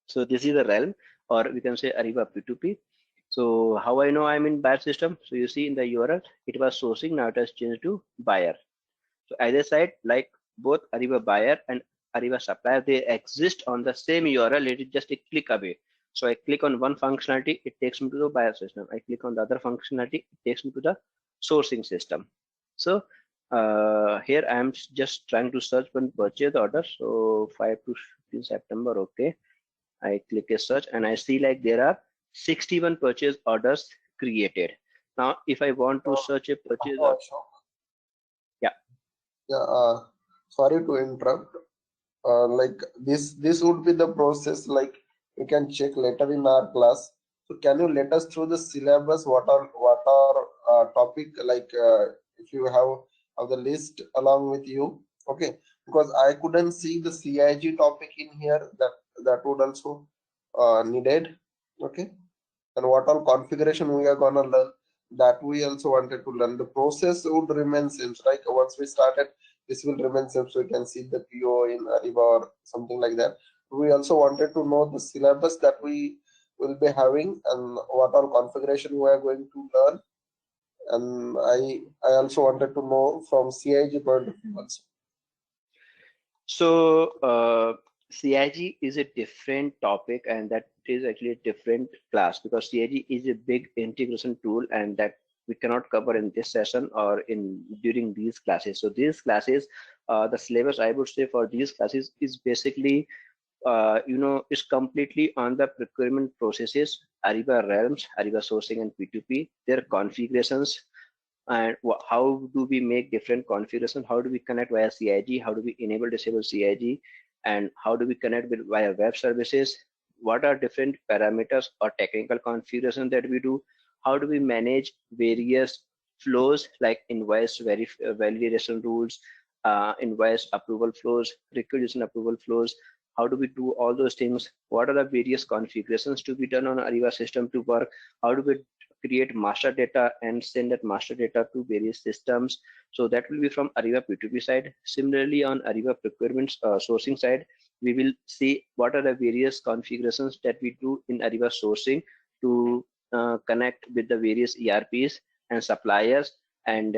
So this is the realm, or we can say Ariba P2P. So how I know I'm in buyer system? So you see in the URL, it was sourcing, now it has changed to buyer. So either side, like both Ariba buyer and Ariba supplier, they exist on the same URL. It is just a click away. So I click on one functionality, it takes me to the buyer system. I click on the other functionality, it takes me to the sourcing system. So here I am just trying to search one purchase order. So 5 to 15 September. Okay. I click a search and I see like there are 61 purchase orders created. Now, if I want to search a purchase order, sorry to interrupt. Like this would be the process. Like you can check later in our class. So can you let us through the syllabus? What are topic, like if you have the list along with you? Okay, because I couldn't see the CIG topic in here. That would also needed. Okay, and what all configuration we are gonna learn, that we also wanted to learn. The process would remain same, right? Once we started, this will remain same, so you can see the PO in Ariba or something like that. We also wanted to know the syllabus that we will be having and what all configuration we are going to learn. And I also wanted to know from CIG point of view also. So CIG is a different topic, and that is actually a different class, because CIG is a big integration tool, and that we cannot cover in this session or in during these classes. So these classes, the syllabus I would say for these classes is basically is completely on the procurement processes, Ariba realms, Ariba sourcing and P2P, their configurations, and how do we make different configurations, how do we connect via CIG, how do we enable disable CIG, and how do we connect with via web services, what are different parameters or technical configurations that we do, how do we manage various flows like invoice validation rules, invoice approval flows, requisition approval flows, how do we do all those things, what are the various configurations to be done on Ariba system to work, how do we create master data and send that master data to various systems. So that will be from Ariba P2P side. Similarly, on Ariba procurement sourcing side, we will see what are the various configurations that we do in Ariba sourcing to connect with the various ERPs and suppliers and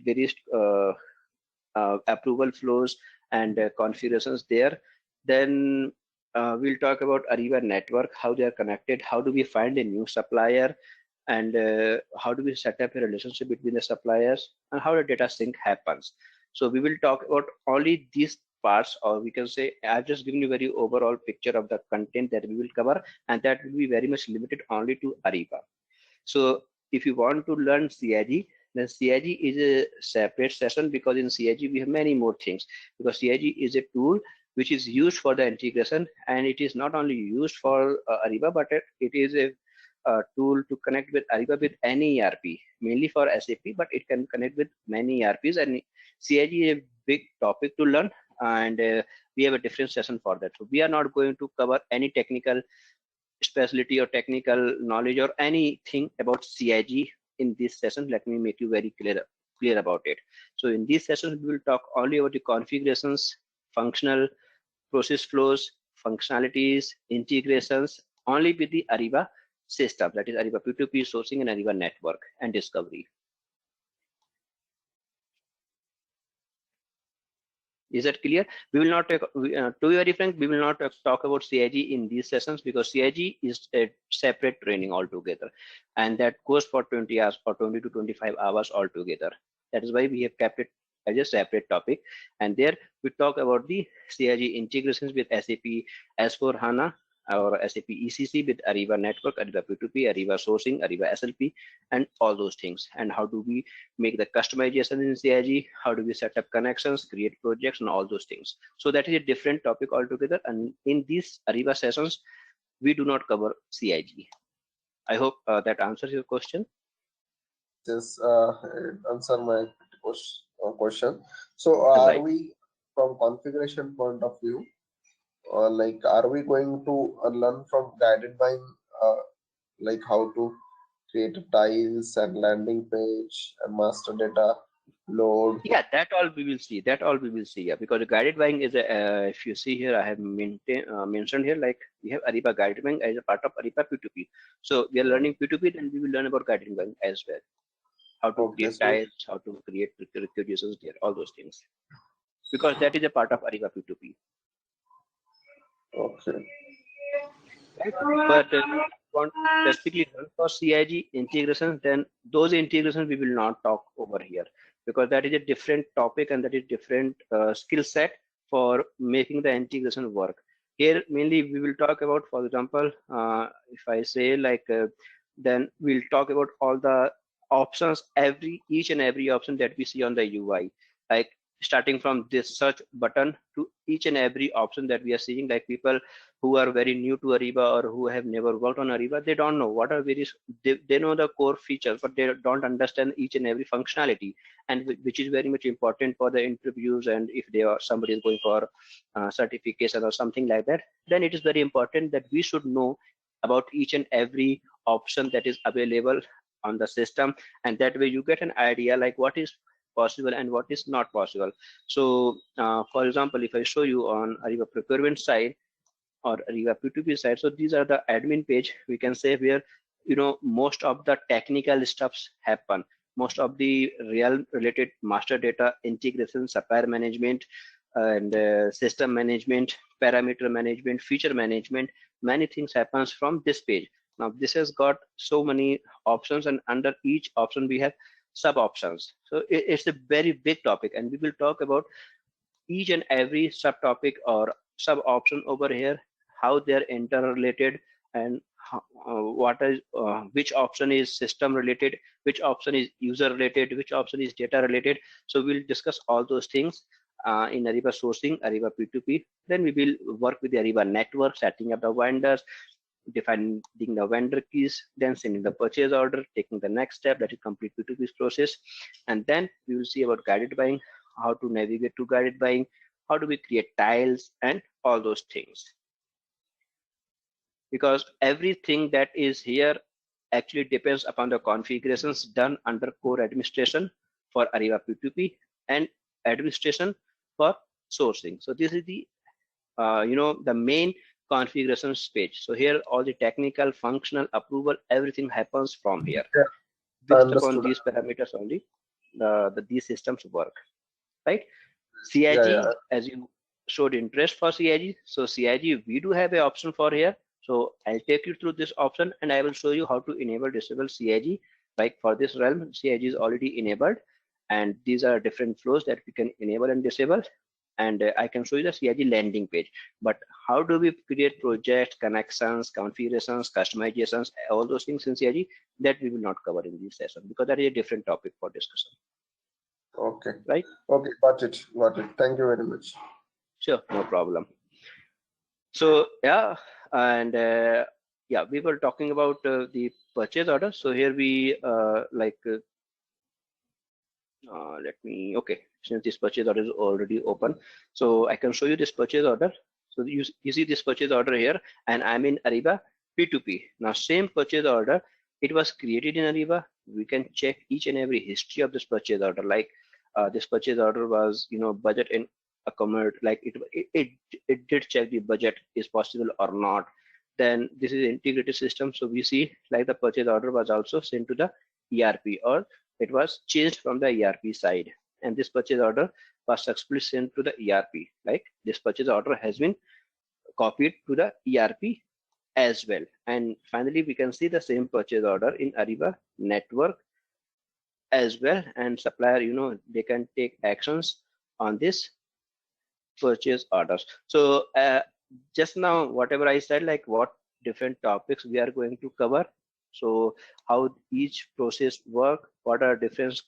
various approval flows and configurations there. Then we'll talk about Ariba network, how they are connected, how do we find a new supplier, and how do we set up a relationship between the suppliers, and how the data sync happens. So we will talk about only these parts, or we can say I've just given you a very overall picture of the content that we will cover, and that will be very much limited only to Ariba. So if you want to learn CIG, then CIG is a separate session, because in CIG we have many more things, because CIG is a tool which is used for the integration, and it is not only used for Ariba, but it is a tool to connect with Ariba with any ERP, mainly for SAP, but it can connect with many ERPs, and CIG is a big topic to learn, and we have a different session for that. So we are not going to cover any technical specialty or technical knowledge or anything about CIG in this session. Let me make you very clear about it. So in this session, we will talk only about the configurations, functional process flows, functionalities, integrations, only with the Ariba system, that is Ariba P2P, sourcing, and Ariba network and discovery. Is that clear? We will not talk, to be very frank, we will not talk about CIG in these sessions, because CIG is a separate training altogether, and that goes for 20 hours or 20 to 25 hours altogether. That is why we have kept it as a separate topic, and there we talk about the CIG integrations with SAP S/4HANA or SAP ECC with Ariba network, Ariba P2P, Ariba sourcing, Ariba SLP, and all those things. And how do we make the customization in CIG? How do we set up connections, create projects, and all those things? So that is a different topic altogether. And in these Ariba sessions, we do not cover CIG. I hope that answers your question. Yes, answer my question. So are we, from configuration point of view, like are we going to learn from guided buying, like how to create tiles and landing page and master data load? Yeah, that all we will see. That all we will see. Yeah, because the guided buying is a, if you see here, I have mentioned here, like we have Ariba guided buying as a part of Ariba P2P. So we are learning P2P, then we will learn about guided buying as well. How to create tiles, how to create requisitions there, all those things. Because that is a part of Ariba P2P. Okay. But want specifically for CIG integrations, then those integrations we will not talk over here, because that is a different topic and that is different skill set for making the integration work. Here mainly we will talk about, for example, if I say like, then we'll talk about all the options, each and every option that we see on the UI, like starting from this search button to each and every option that we are seeing. Like people who are very new to Ariba or who have never worked on Ariba, they don't know what are various, they know the core features, but they don't understand each and every functionality, and which is very much important for the interviews. And if they are, somebody is going for certification or something like that, then it is very important that we should know about each and every option that is available on the system, and that way you get an idea like what is possible and what is not possible. So for example, if I show you on Ariba procurement side or Ariba P2P side, so these are the admin page, we can say, where most of the technical stuffs happen, most of the real related master data integration, supplier management, and system management, parameter management, feature management, many things happens from this page. Now this has got so many options, and under each option we have sub options. So it's a very big topic, and we will talk about each and every subtopic or sub option over here, how they're interrelated, and which option is system related, which option is user related, which option is data related. So we'll discuss all those things in Ariba sourcing, Ariba P2P. Then we will work with the Ariba network, setting up the vendors, defining the vendor keys, then sending the purchase order, taking the next step, that is complete P2P process. And then we will see about guided buying, how to navigate to guided buying, how do we create tiles, and all those things. Because everything that is here actually depends upon the configurations done under core administration for Ariba P2P and administration for sourcing. So this is the the main configurations page. So here all the technical, functional, approval, everything happens from here. Based upon these parameters only, these systems work, right? CIG, as you showed interest for CIG, so CIG we do have an option for here. So I'll take you through this option and I will show you how to enable, disable CIG. Like for this realm, CIG is already enabled, and these are different flows that we can enable and disable. And I can show you the CIG landing page. But how do we create projects, connections, configurations, customizations, all those things in CIG, that we will not cover in this session, because that is a different topic for discussion. Okay. Right? Okay, got it. Got it. Thank you very much. Sure, no problem. So yeah, and yeah, we were talking about the purchase order. So here we let me, okay, since this purchase order is already open, so I can show you this purchase order. So you see this purchase order here, and I'm in Ariba P2P. Now same purchase order, it was created in Ariba. We can check each and every history of this purchase order. Like this purchase order was, budget in accommodate, like it did check the budget is possible or not. Then this is integrated system. So we see like the purchase order was also sent to the ERP, or it was changed from the ERP side, and this purchase order was successfully sent to the ERP. Like this purchase order has been copied to the ERP as well. And finally, we can see the same purchase order in Ariba network as well. And supplier, they can take actions on this purchase orders. So just now, whatever I said, like what different topics we are going to cover. So how each process work, what are different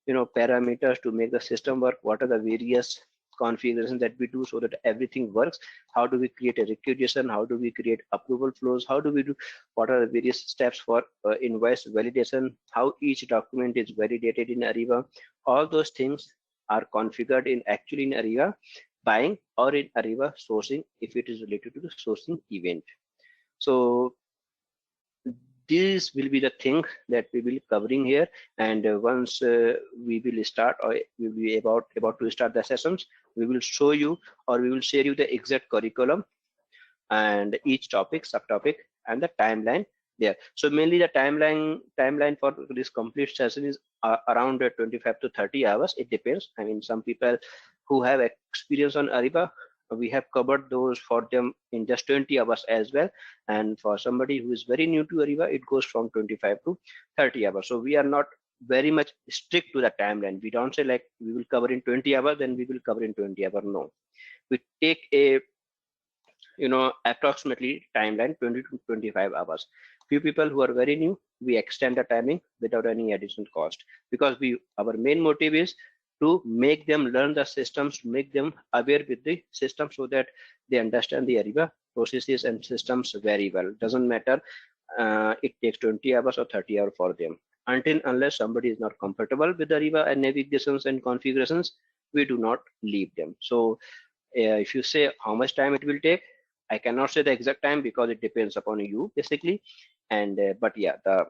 parameters to make the system work, what are the various configurations that we do so that everything works, how do we create a requisition, how do we create approval flows, how do we do, what are the various steps for invoice validation, how each document is validated in Ariba. All those things are configured in actually in Ariba buying or in Ariba sourcing if it is related to the sourcing event. So these will be the things that we will be covering here, and once we will start, or we will be about to start the sessions, we will show you, or we will share you the exact curriculum and each topic, subtopic, and the timeline there. So mainly the timeline for this complete session is around 25 to 30 hours. It depends. I mean, some people who have experience on Ariba we have covered those for them in just 20 hours as well. And for somebody who is very new to Ariba, it goes from 25 to 30 hours. So we are not very much strict to the timeline. We don't say like we will cover in 20 hours, then we will cover in 20 hours. No, we take a approximately timeline 20 to 25 hours. Few people who are very new, we extend the timing without any additional cost, because our main motive is to make them learn the systems, to make them aware with the system, so that they understand the Ariba processes and systems very well. Doesn't matter it takes 20 hours or 30 hours for them. Unless somebody is not comfortable with Ariba and navigations and configurations, we do not leave them. So if you say how much time it will take, I cannot say the exact time because it depends upon you basically. And but yeah, the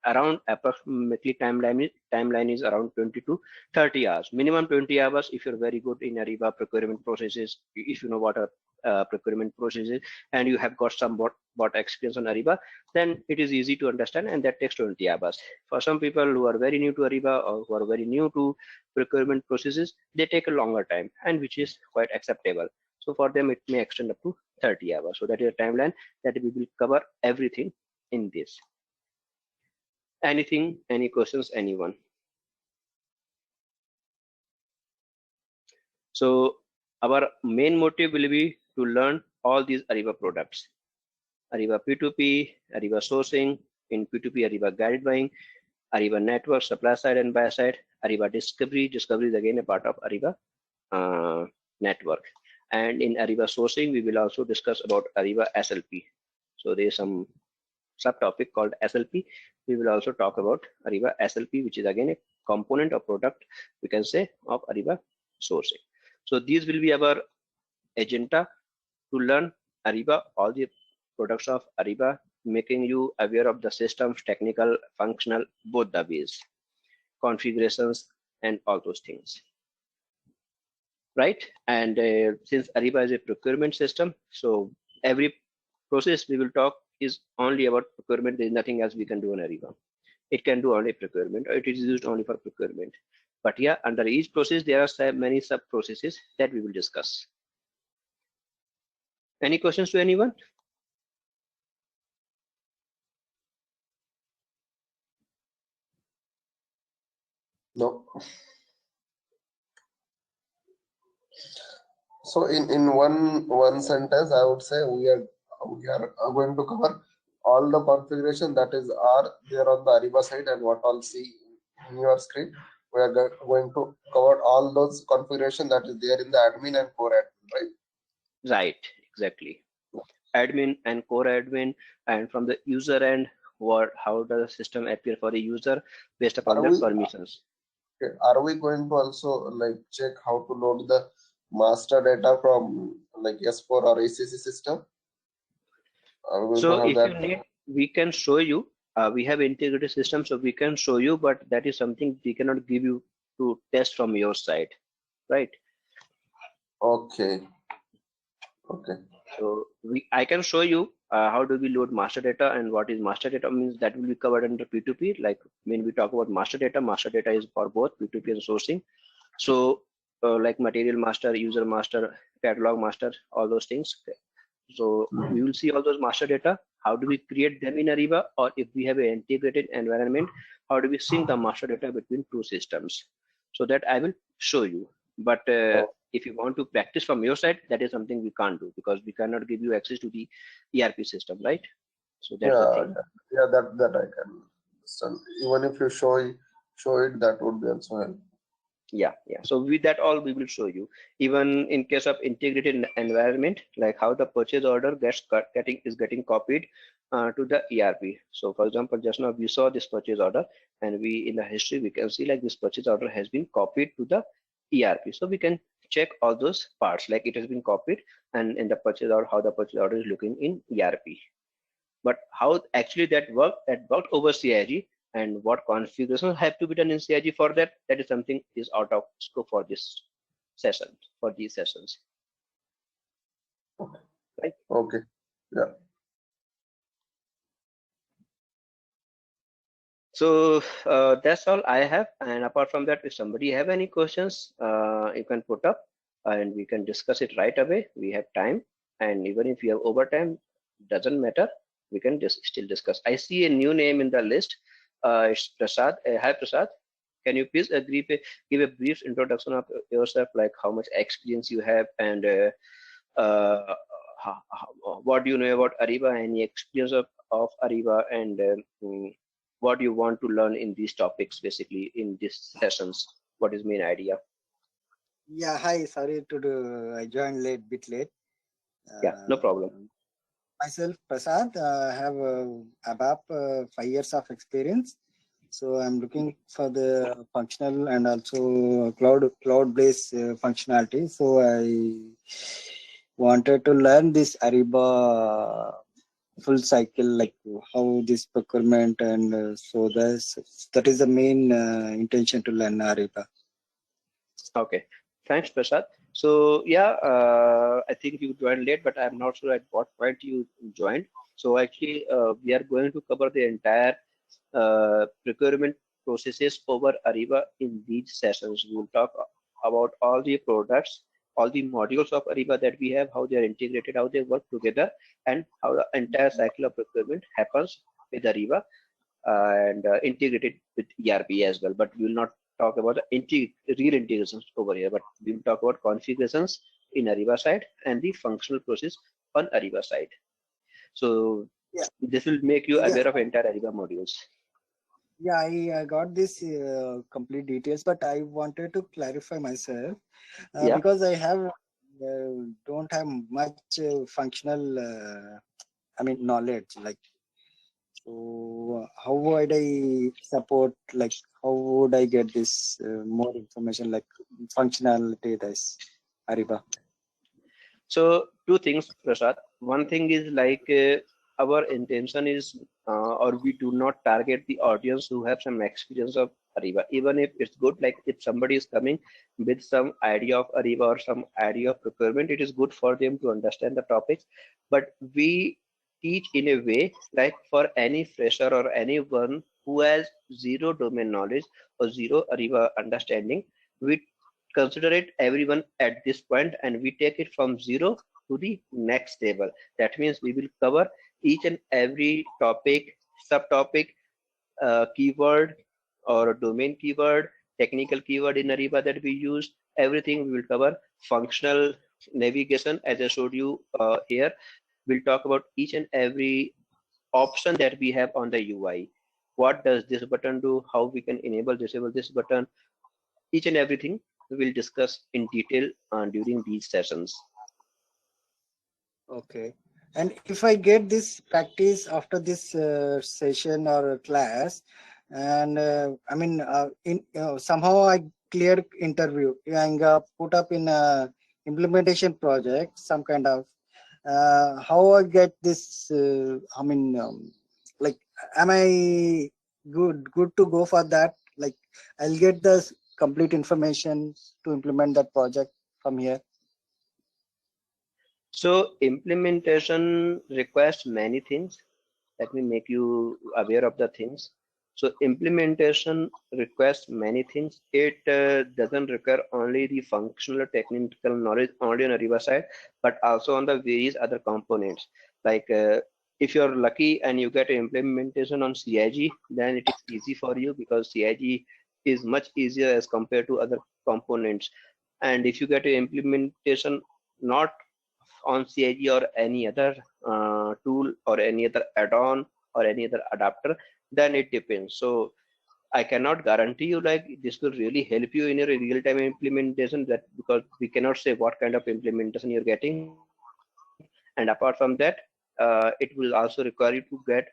around approximately timeline is around 20 to 30 hours, minimum 20 hours if you're very good in Ariba procurement processes. If you know what are procurement processes and you have got some bot experience on Ariba, then it is easy to understand, and that takes 20 hours. For some people who are very new to Ariba or who are very new to procurement processes, they take a longer time, and which is quite acceptable. So for them it may extend up to 30 hours. So that is a timeline that we will cover everything in this. Anything, any questions, anyone? So our main motive will be to learn all these Ariba products: Ariba P2P, Ariba sourcing, in P2P Ariba guided buying, Ariba network, supply side and buy side, Ariba discovery. Discovery is again a part of Ariba network. And in Ariba sourcing, we will also discuss about Ariba SLP. So there is some subtopic called SLP. We will also talk about Ariba SLP, which is again a component or product, we can say, of Ariba sourcing. So these will be our agenda to learn Ariba, all the products of Ariba, making you aware of the systems, technical, functional, both the ways, configurations, and all those things. Right? And since Ariba is a procurement system, so every process we will talk is only about procurement. There is nothing else we can do on Ariba. It can do only procurement, or it is used only for procurement. But yeah, under each process, there are many sub processes that we will discuss. Any questions to anyone? No. So in one sentence, I would say we are going to cover all the configuration that are there on the Ariba side, and what all see in your screen. We are going to cover all those configuration that is there in the admin and core admin, right? Right, exactly. Admin and core admin, and from the user end, how does the system appear for the user based upon the permissions. Okay. Are we going to also like check how to load the master data from like S4 or ACC system? So if you need, we can show you. We have integrated system, so we can show you, but that is something we cannot give you to test from your side, right? Okay. Okay. So I can show you how do we load master data, and what is master data means. That will be covered under P2P. Like when we talk about master data is for both P2P and sourcing. So like material master, user master, catalog master, all those things. So we will see all those master data. How do we create them in Ariba, or if we have an integrated environment, how do we sync the master data between two systems? So that I will show you. But if you want to practice from your side, that is something we can't do, because we cannot give you access to the ERP system, right? So that's the thing. Yeah, that I can understand. Even if you show it, that would be also help. Yeah. So with that all we will show you. Even in case of integrated environment, like how the purchase order is getting copied to the ERP. So for example, just now we saw this purchase order, and in the history we can see like this purchase order has been copied to the ERP. So we can check all those parts, like it has been copied, and in the purchase order, how the purchase order is looking in ERP. But how actually that worked over CIG, and what configurations have to be done in CIG for that is something is out of scope for this session, for these sessions. Okay. Right? Okay. Yeah. So that's all I have. And apart from that, if somebody have any questions, you can put up. and we can discuss it right away. We have time, and even if we have overtime, doesn't matter. We can still discuss. I see a new name in the list. It's Prasad. Hi, Prasad. Can you please give a brief introduction of yourself, like how much experience you have and what do you know about Ariba, any experience of Ariba, and what you want to learn in these topics, basically in these sessions. What is main idea? Yeah, hi. Sorry to do. I joined bit late. Yeah, no problem. Myself, Prasad, I have about 5 years of experience. So I'm looking for the functional and also cloud-based functionality. So I wanted to learn this Ariba full cycle, like how this procurement, and so that is the main intention to learn Ariba. Okay, thanks, Prasad. So yeah, I think you joined late, but I'm not sure at what point you joined. So actually, we are going to cover the entire procurement processes over Ariba in these sessions. We will talk about all the products, all the modules of Ariba that we have, how they are integrated, how they work together, and how the entire cycle of procurement happens with Ariba and integrated with ERP as well. But we will not talk about the real integrations over here, but we will talk about configurations in Ariba side and the functional process on Ariba side. So yeah, this will make you aware of entire Ariba modules. Yeah, I got this complete details, but I wanted to clarify myself because I have don't have much functional, knowledge. Like, so how would I support? Like, how would I get this more information, like functionality, this Ariba? So two things, Prasad. One thing is like our intention is, or we do not target the audience who have some experience of Ariba. Even if it's good, like if somebody is coming with some idea of Ariba or some idea of procurement, it is good for them to understand the topics. But we teach in a way like for any fresher or anyone who has zero domain knowledge or zero Ariba understanding, we consider it everyone at this point and we take it from zero to the next level. That means we will cover each and every topic, subtopic, keyword or domain keyword, technical keyword in Ariba that we use, everything we will cover. Functional navigation, as I showed you here, we'll talk about each and every option that we have on the UI. What does this button do? How we can enable, disable this button? Each and everything we will discuss in detail during these sessions. Okay. And if I get this practice after this session or class, and somehow I clear interview and put up in a implementation project, some kind of, how I get this? Like, am I good to go for that? Like, I'll get the complete information to implement that project from here. So implementation requires many things. Let me make you aware of the things. So implementation requires many things. It doesn't require only the functional or technical knowledge only on Ariba side, but also on the various other components. Like if you're lucky and you get an implementation on CIG, then it is easy for you because CIG is much easier as compared to other components. And if you get an implementation not on CIG or any other tool or any other add-on or any other adapter, then it depends. So I cannot guarantee you like this will really help you in your real-time implementation, that because we cannot say what kind of implementation you're getting. And apart from that, it will also require you to get,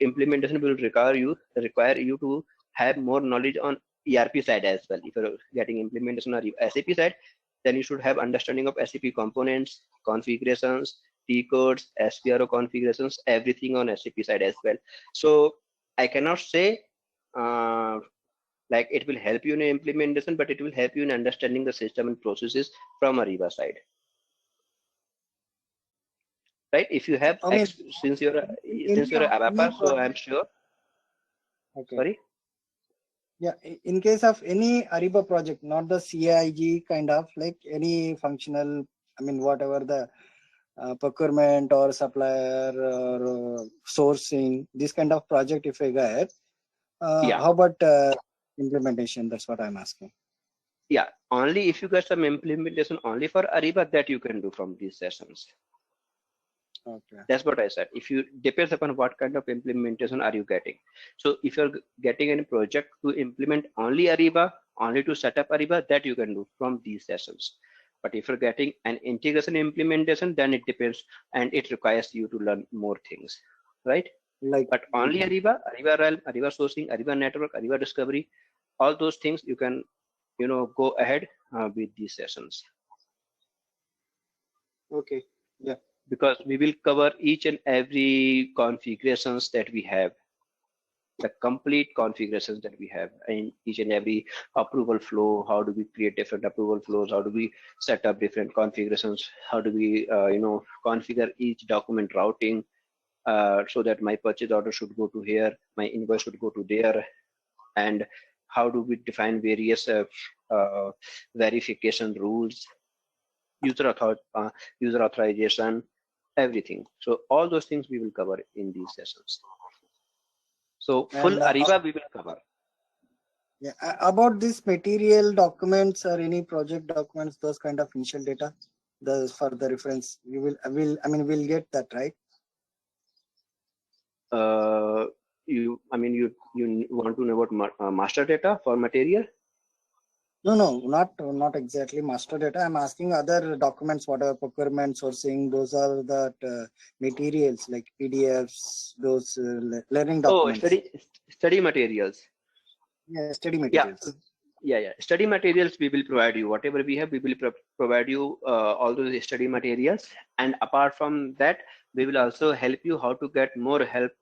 implementation will require you to have more knowledge on ERP side as well. If you're getting implementation on SAP side, then you should have understanding of SAP components, configurations, T codes, SPRO configurations, everything on SAP side as well. So I cannot say like it will help you in implementation, but it will help you in understanding the system and processes from Ariba side. Right? If you have since you're a ABAPA, so I'm sure. Okay. Sorry. Yeah, in case of any Ariba project, not the CIG kind of, like any functional, I mean, whatever the procurement or supplier or sourcing, this kind of project if I get, Yeah. how about implementation? That's what I'm asking. Yeah, only if you get some implementation only for Ariba, that you can do from these sessions. Okay. That's what I said. If you depends upon what kind of implementation are you getting. So if you're getting any project to implement only Ariba, only to set up Ariba, that you can do from these sessions. But if you're getting an integration implementation, then it depends and it requires you to learn more things, right? Like, but only Ariba, Ariba Realm, Ariba Sourcing, Ariba Network, Ariba Discovery, all those things you can, go ahead with these sessions. okay, yeah. Because we will cover each and every configurations that we have, the complete configurations that we have, and each and every approval flow. How do we create different approval flows? How do we set up different configurations? How do we, configure each document routing so that my purchase order should go to here, my invoice should go to there, and how do we define various verification rules, user authorization, everything. So all those things we will cover in these sessions. So full Ariba we will cover. Yeah, about this material documents or any project documents, those kind of initial data, for the reference, we'll get that, right? You want to know about master data for material? No, not exactly master data. I'm asking other documents, whatever procurement, sourcing, those are the materials like PDFs, those learning documents. Oh, study materials. Yeah, study materials. Yeah. Study materials we will provide you. Whatever we have, we will provide you all those study materials. And apart from that, we will also help you how to get more help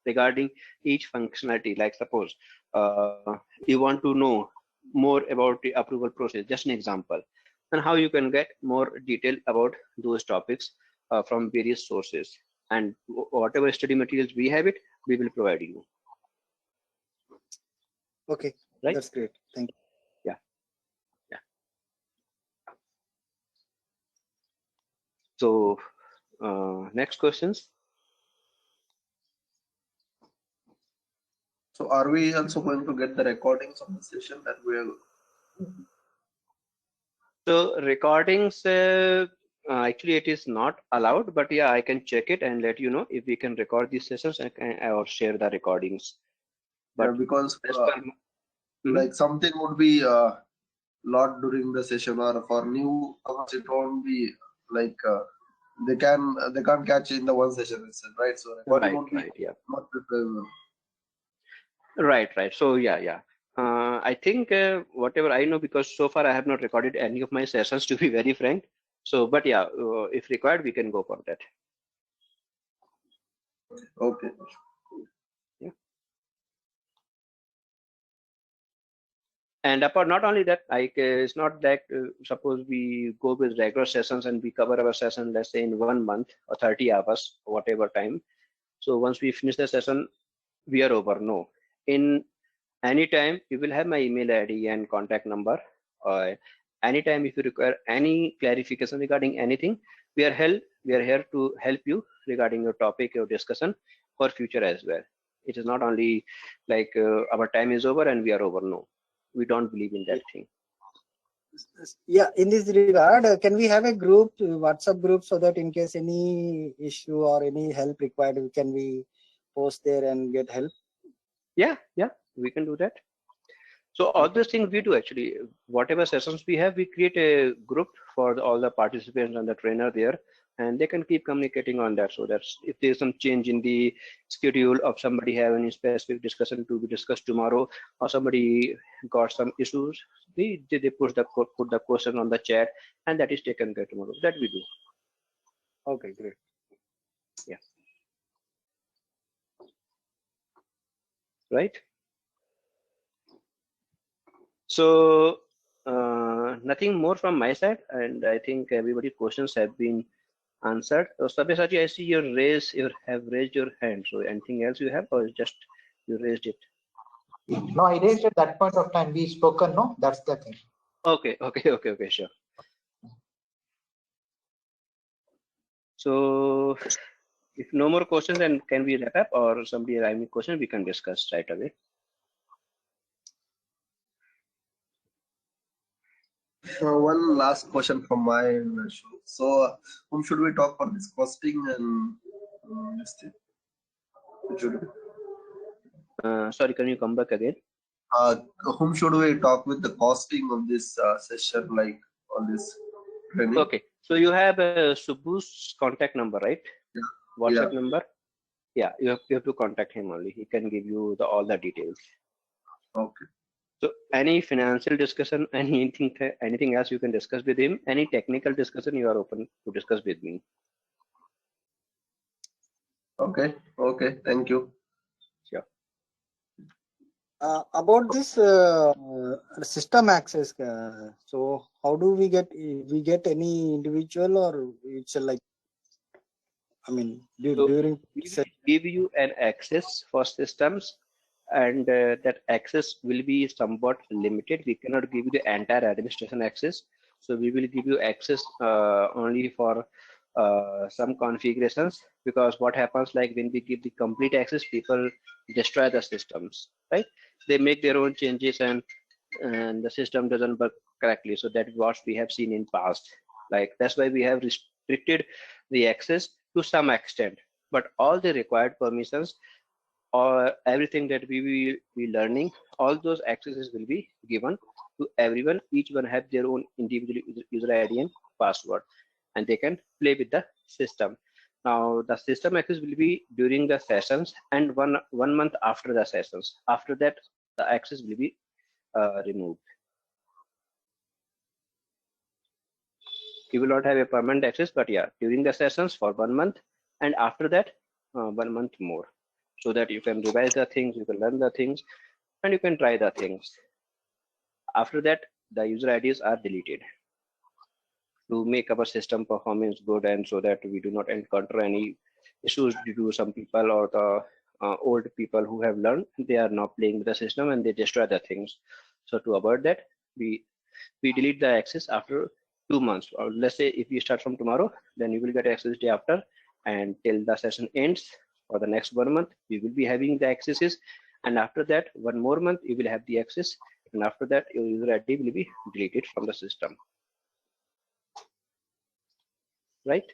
regarding each functionality. Like suppose you want to know more about the approval process, just an example, and how you can get more detail about those topics from various sources. And whatever study materials we have it, we will provide you. Okay, right? That's great. Thank you. Yeah. So next questions. So are we also going to get the recordings of the session that we are? So recordings, actually it is not allowed, but yeah, I can check it and let you know if we can record these sessions or share the recordings. But yeah, because like something would be lot during the session, or for new it won't be like they can't catch in the one session itself, right? So recording won't be not preferable. Right. So yeah. I think whatever I know, because so far I have not recorded any of my sessions, to be very frank. So, but yeah, if required, we can go for that. Okay. Yeah. And apart, not only that, like it's not that suppose we go with regular sessions and we cover our session, let's say in 1 month or 30 hours, whatever time. So once we finish the session, we are over. No, in anytime you will have my email ID and contact number. Anytime if you require any clarification regarding anything, we are here to help you regarding your topic, your discussion for future as well. It is not only like our time is over and we are over. No, we don't believe in that thing. Yeah, in this regard, can we have a group, WhatsApp group, so that in case any issue or any help required, can we post there and get help? Yeah, we can do that. So all those things we do actually. Whatever sessions we have, we create a group for all the participants and the trainer there, and they can keep communicating on that. So that's if there's some change in the schedule of somebody have any specific discussion to be discussed tomorrow, or somebody got some issues, they put the question on the chat, and that is taken care tomorrow. That we do. Okay, great. Yeah. Right. So nothing more from my side, and I think everybody's questions have been answered. Sabyasachi, I see you have raised your hand. So anything else you have, or just you raised it? No, I raised at that point of time. We spoken, no? That's the thing. Okay, sure. So if no more questions, then can we wrap up, or somebody have any question we can discuss right away? One last question from my end. So, whom should we talk for this costing and this thing? Which should Sorry, can you come back again? whom should we talk with the costing of this session, like on this training? Okay, so you have Subbu's contact number, right? Yeah. WhatsApp Yeah. number. Yeah, you have to contact him only. He can give you all the details. Okay. So any financial discussion, anything else you can discuss with him. Any technical discussion, you are open to discuss with me. Okay. Okay. Thank you. Sure. About this system access, so how do we get any individual, or it's like, I mean, during we will give you an access for systems, and that access will be somewhat limited. We cannot give you the entire administration access, so we will give you access only for some configurations, because what happens, like when we give the complete access, people destroy the systems, right? They make their own changes, and the system doesn't work correctly. So that's what we have seen in past. Like that's why we have restricted the access to some extent, but all the required permissions or everything that we will be learning, all those accesses will be given to everyone. Each one have their own individual user ID and password, and they can play with the system. Now the system access will be during the sessions and one month after the sessions. After that, the access will be removed. You will not have a permanent access, but yeah, during the sessions for 1 month, and after that 1 month more, so that you can revise the things, you can learn the things, and you can try the things. After that, the user IDs are deleted to make our system performance good, and so that we do not encounter any issues due to some people or the old people who have learned, they are not playing with the system and they destroy the things. So to avoid that, we delete the access after 2 months. Or let's say if you start from tomorrow, then you will get access day after, and till the session ends for the next 1 month, we will be having the accesses, and after that 1 more month you will have the access, and after that your user ID will be deleted from the system, right?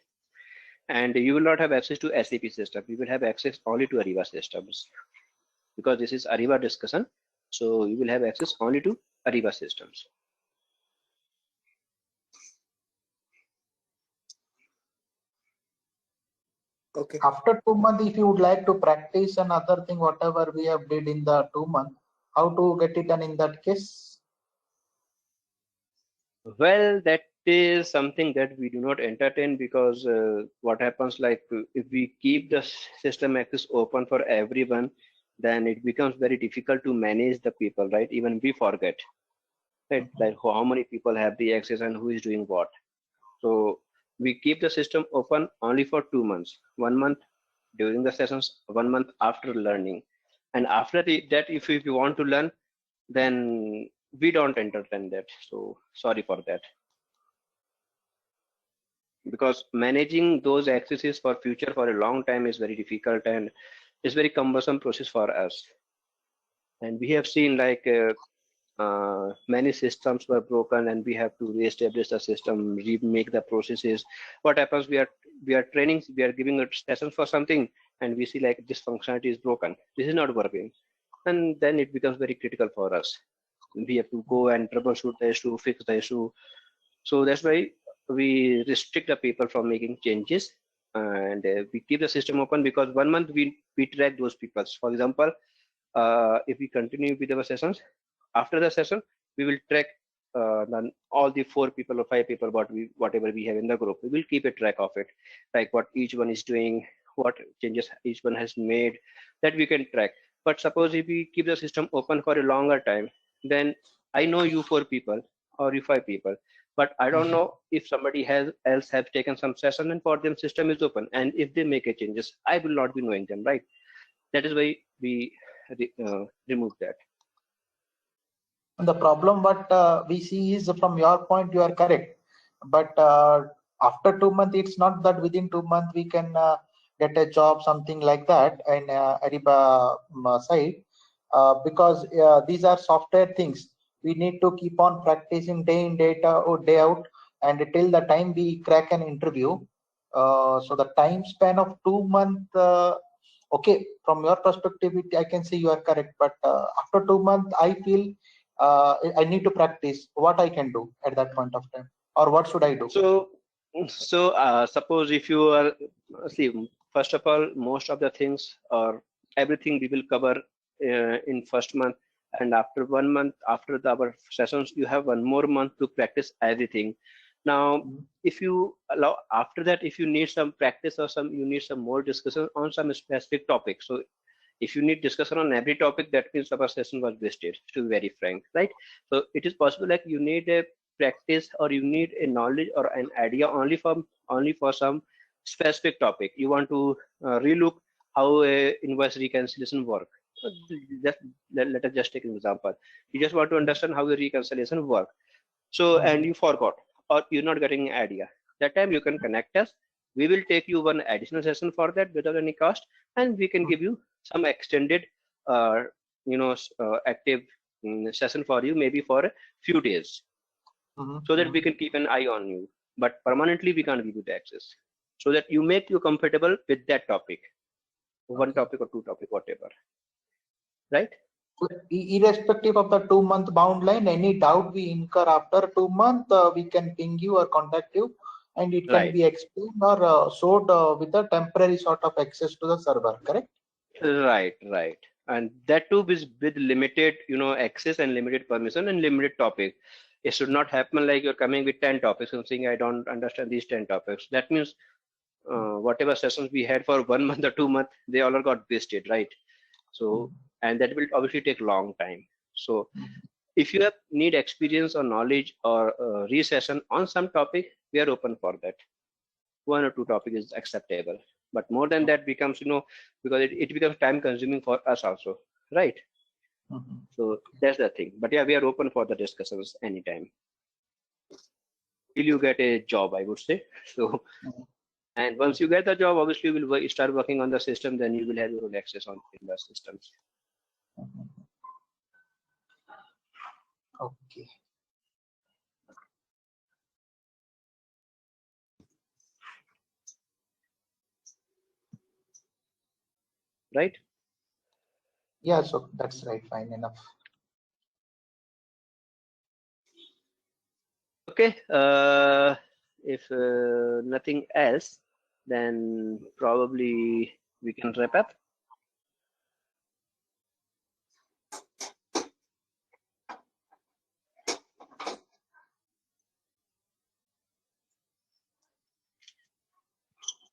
And you will not have access to SAP system. You will have access only to Ariba systems, because this is Ariba discussion. So you will have access only to Ariba systems. Okay. After 2 months, if you would like to practice another thing, whatever we have did in the 2 months, how to get it done in that case? Well, that is something that we do not entertain, because what happens, like if we keep the system access open for everyone, then it becomes very difficult to manage the people, right? Even we forget, right? Like how many people have the access and who is doing what. So we keep the system open only for 2 months, 1 month during the sessions, 1 month after learning. And after that, if you want to learn, then we don't entertain that. So sorry for that. Because managing those accesses for future for a long time is very difficult, and it's very cumbersome process for us. And we have seen like many systems were broken, and we have to reestablish the system, remake the processes. What happens, we are training, we are giving a session for something, and we see like this functionality is broken, this is not working, and then it becomes very critical for us. We have to go and troubleshoot the issue, fix the issue. So that's why we restrict the people from making changes, and we keep the system open, because 1 month we track those people. For example, if we continue with our sessions, after the session we will track all the 4 people or 5 people whatever we have in the group. We will keep a track of it, like what each one is doing, what changes each one has made, that we can track. But suppose if we keep the system open for a longer time, then I know you 4 people or you 5 people, but I don't know if somebody else have taken some session and for them system is open, and if they make a changes, I will not be knowing them, right? That is why we remove that. The problem what we see is, from your point, you are correct. But after 2 months, it's not that within 2 months we can get a job, something like that in Ariba side, because these are software things. We need to keep on practicing day in, day out, and till the time we crack an interview. So the time span of 2 months, okay, from your perspective, I can say you are correct. But after 2 months, I feel I need to practice. What I can do at that point of time, or what should I do? So suppose if you are, see, first of all, most of the things or everything we will cover in first month, and after 1 month, after our sessions, you have 1 more month to practice everything. Now, if you allow, after that, if you need some practice or you need some more discussion on some specific topic. So if you need discussion on every topic, that means our session was wasted, to be very frank, right? So it is possible like you need a practice or you need a knowledge or an idea only for some specific topic. You want to relook how a invoice reconciliation work. Just let us just take an example. You just want to understand how the reconciliation work. So and you forgot or you're not getting an idea. That time you can connect us. We will take you one additional session for that without any cost, and we can give you some extended active session for you, maybe for a few days, so that we can keep an eye on you. But permanently we can't give you the access, so that you make you comfortable with that topic, one topic or two topic, whatever, right? Irrespective of the 2 month bound line, any doubt we incur after 2 months, we can ping you or contact you, and it can be explained or showed with a temporary sort of access to the server, correct? Right. And that too is with limited, access and limited permission and limited topic. It should not happen like you're coming with 10 topics and saying, I don't understand these 10 topics. That means whatever sessions we had for 1 month or 2 months, they all got wasted, right? So, and that will obviously take long time. So if you need experience or knowledge or recession on some topic, we are open for that. 1 or 2 topic is acceptable, but more than that becomes, because it becomes time consuming for us also, right? So that's the thing. But yeah, we are open for the discussions anytime till you get a job, I would say. So and once you get the job, obviously you will start working on the system, then you will have your own access on the systems. Okay. Right? Yeah, so that's right, fine enough. Okay, if nothing else, then probably we can wrap up.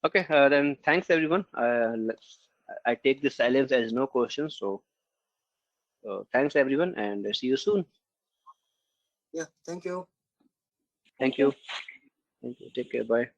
Okay, then thanks everyone. I take the silence as no questions. So thanks everyone, and see you soon. Yeah, thank you. Thank you. Take care. Bye.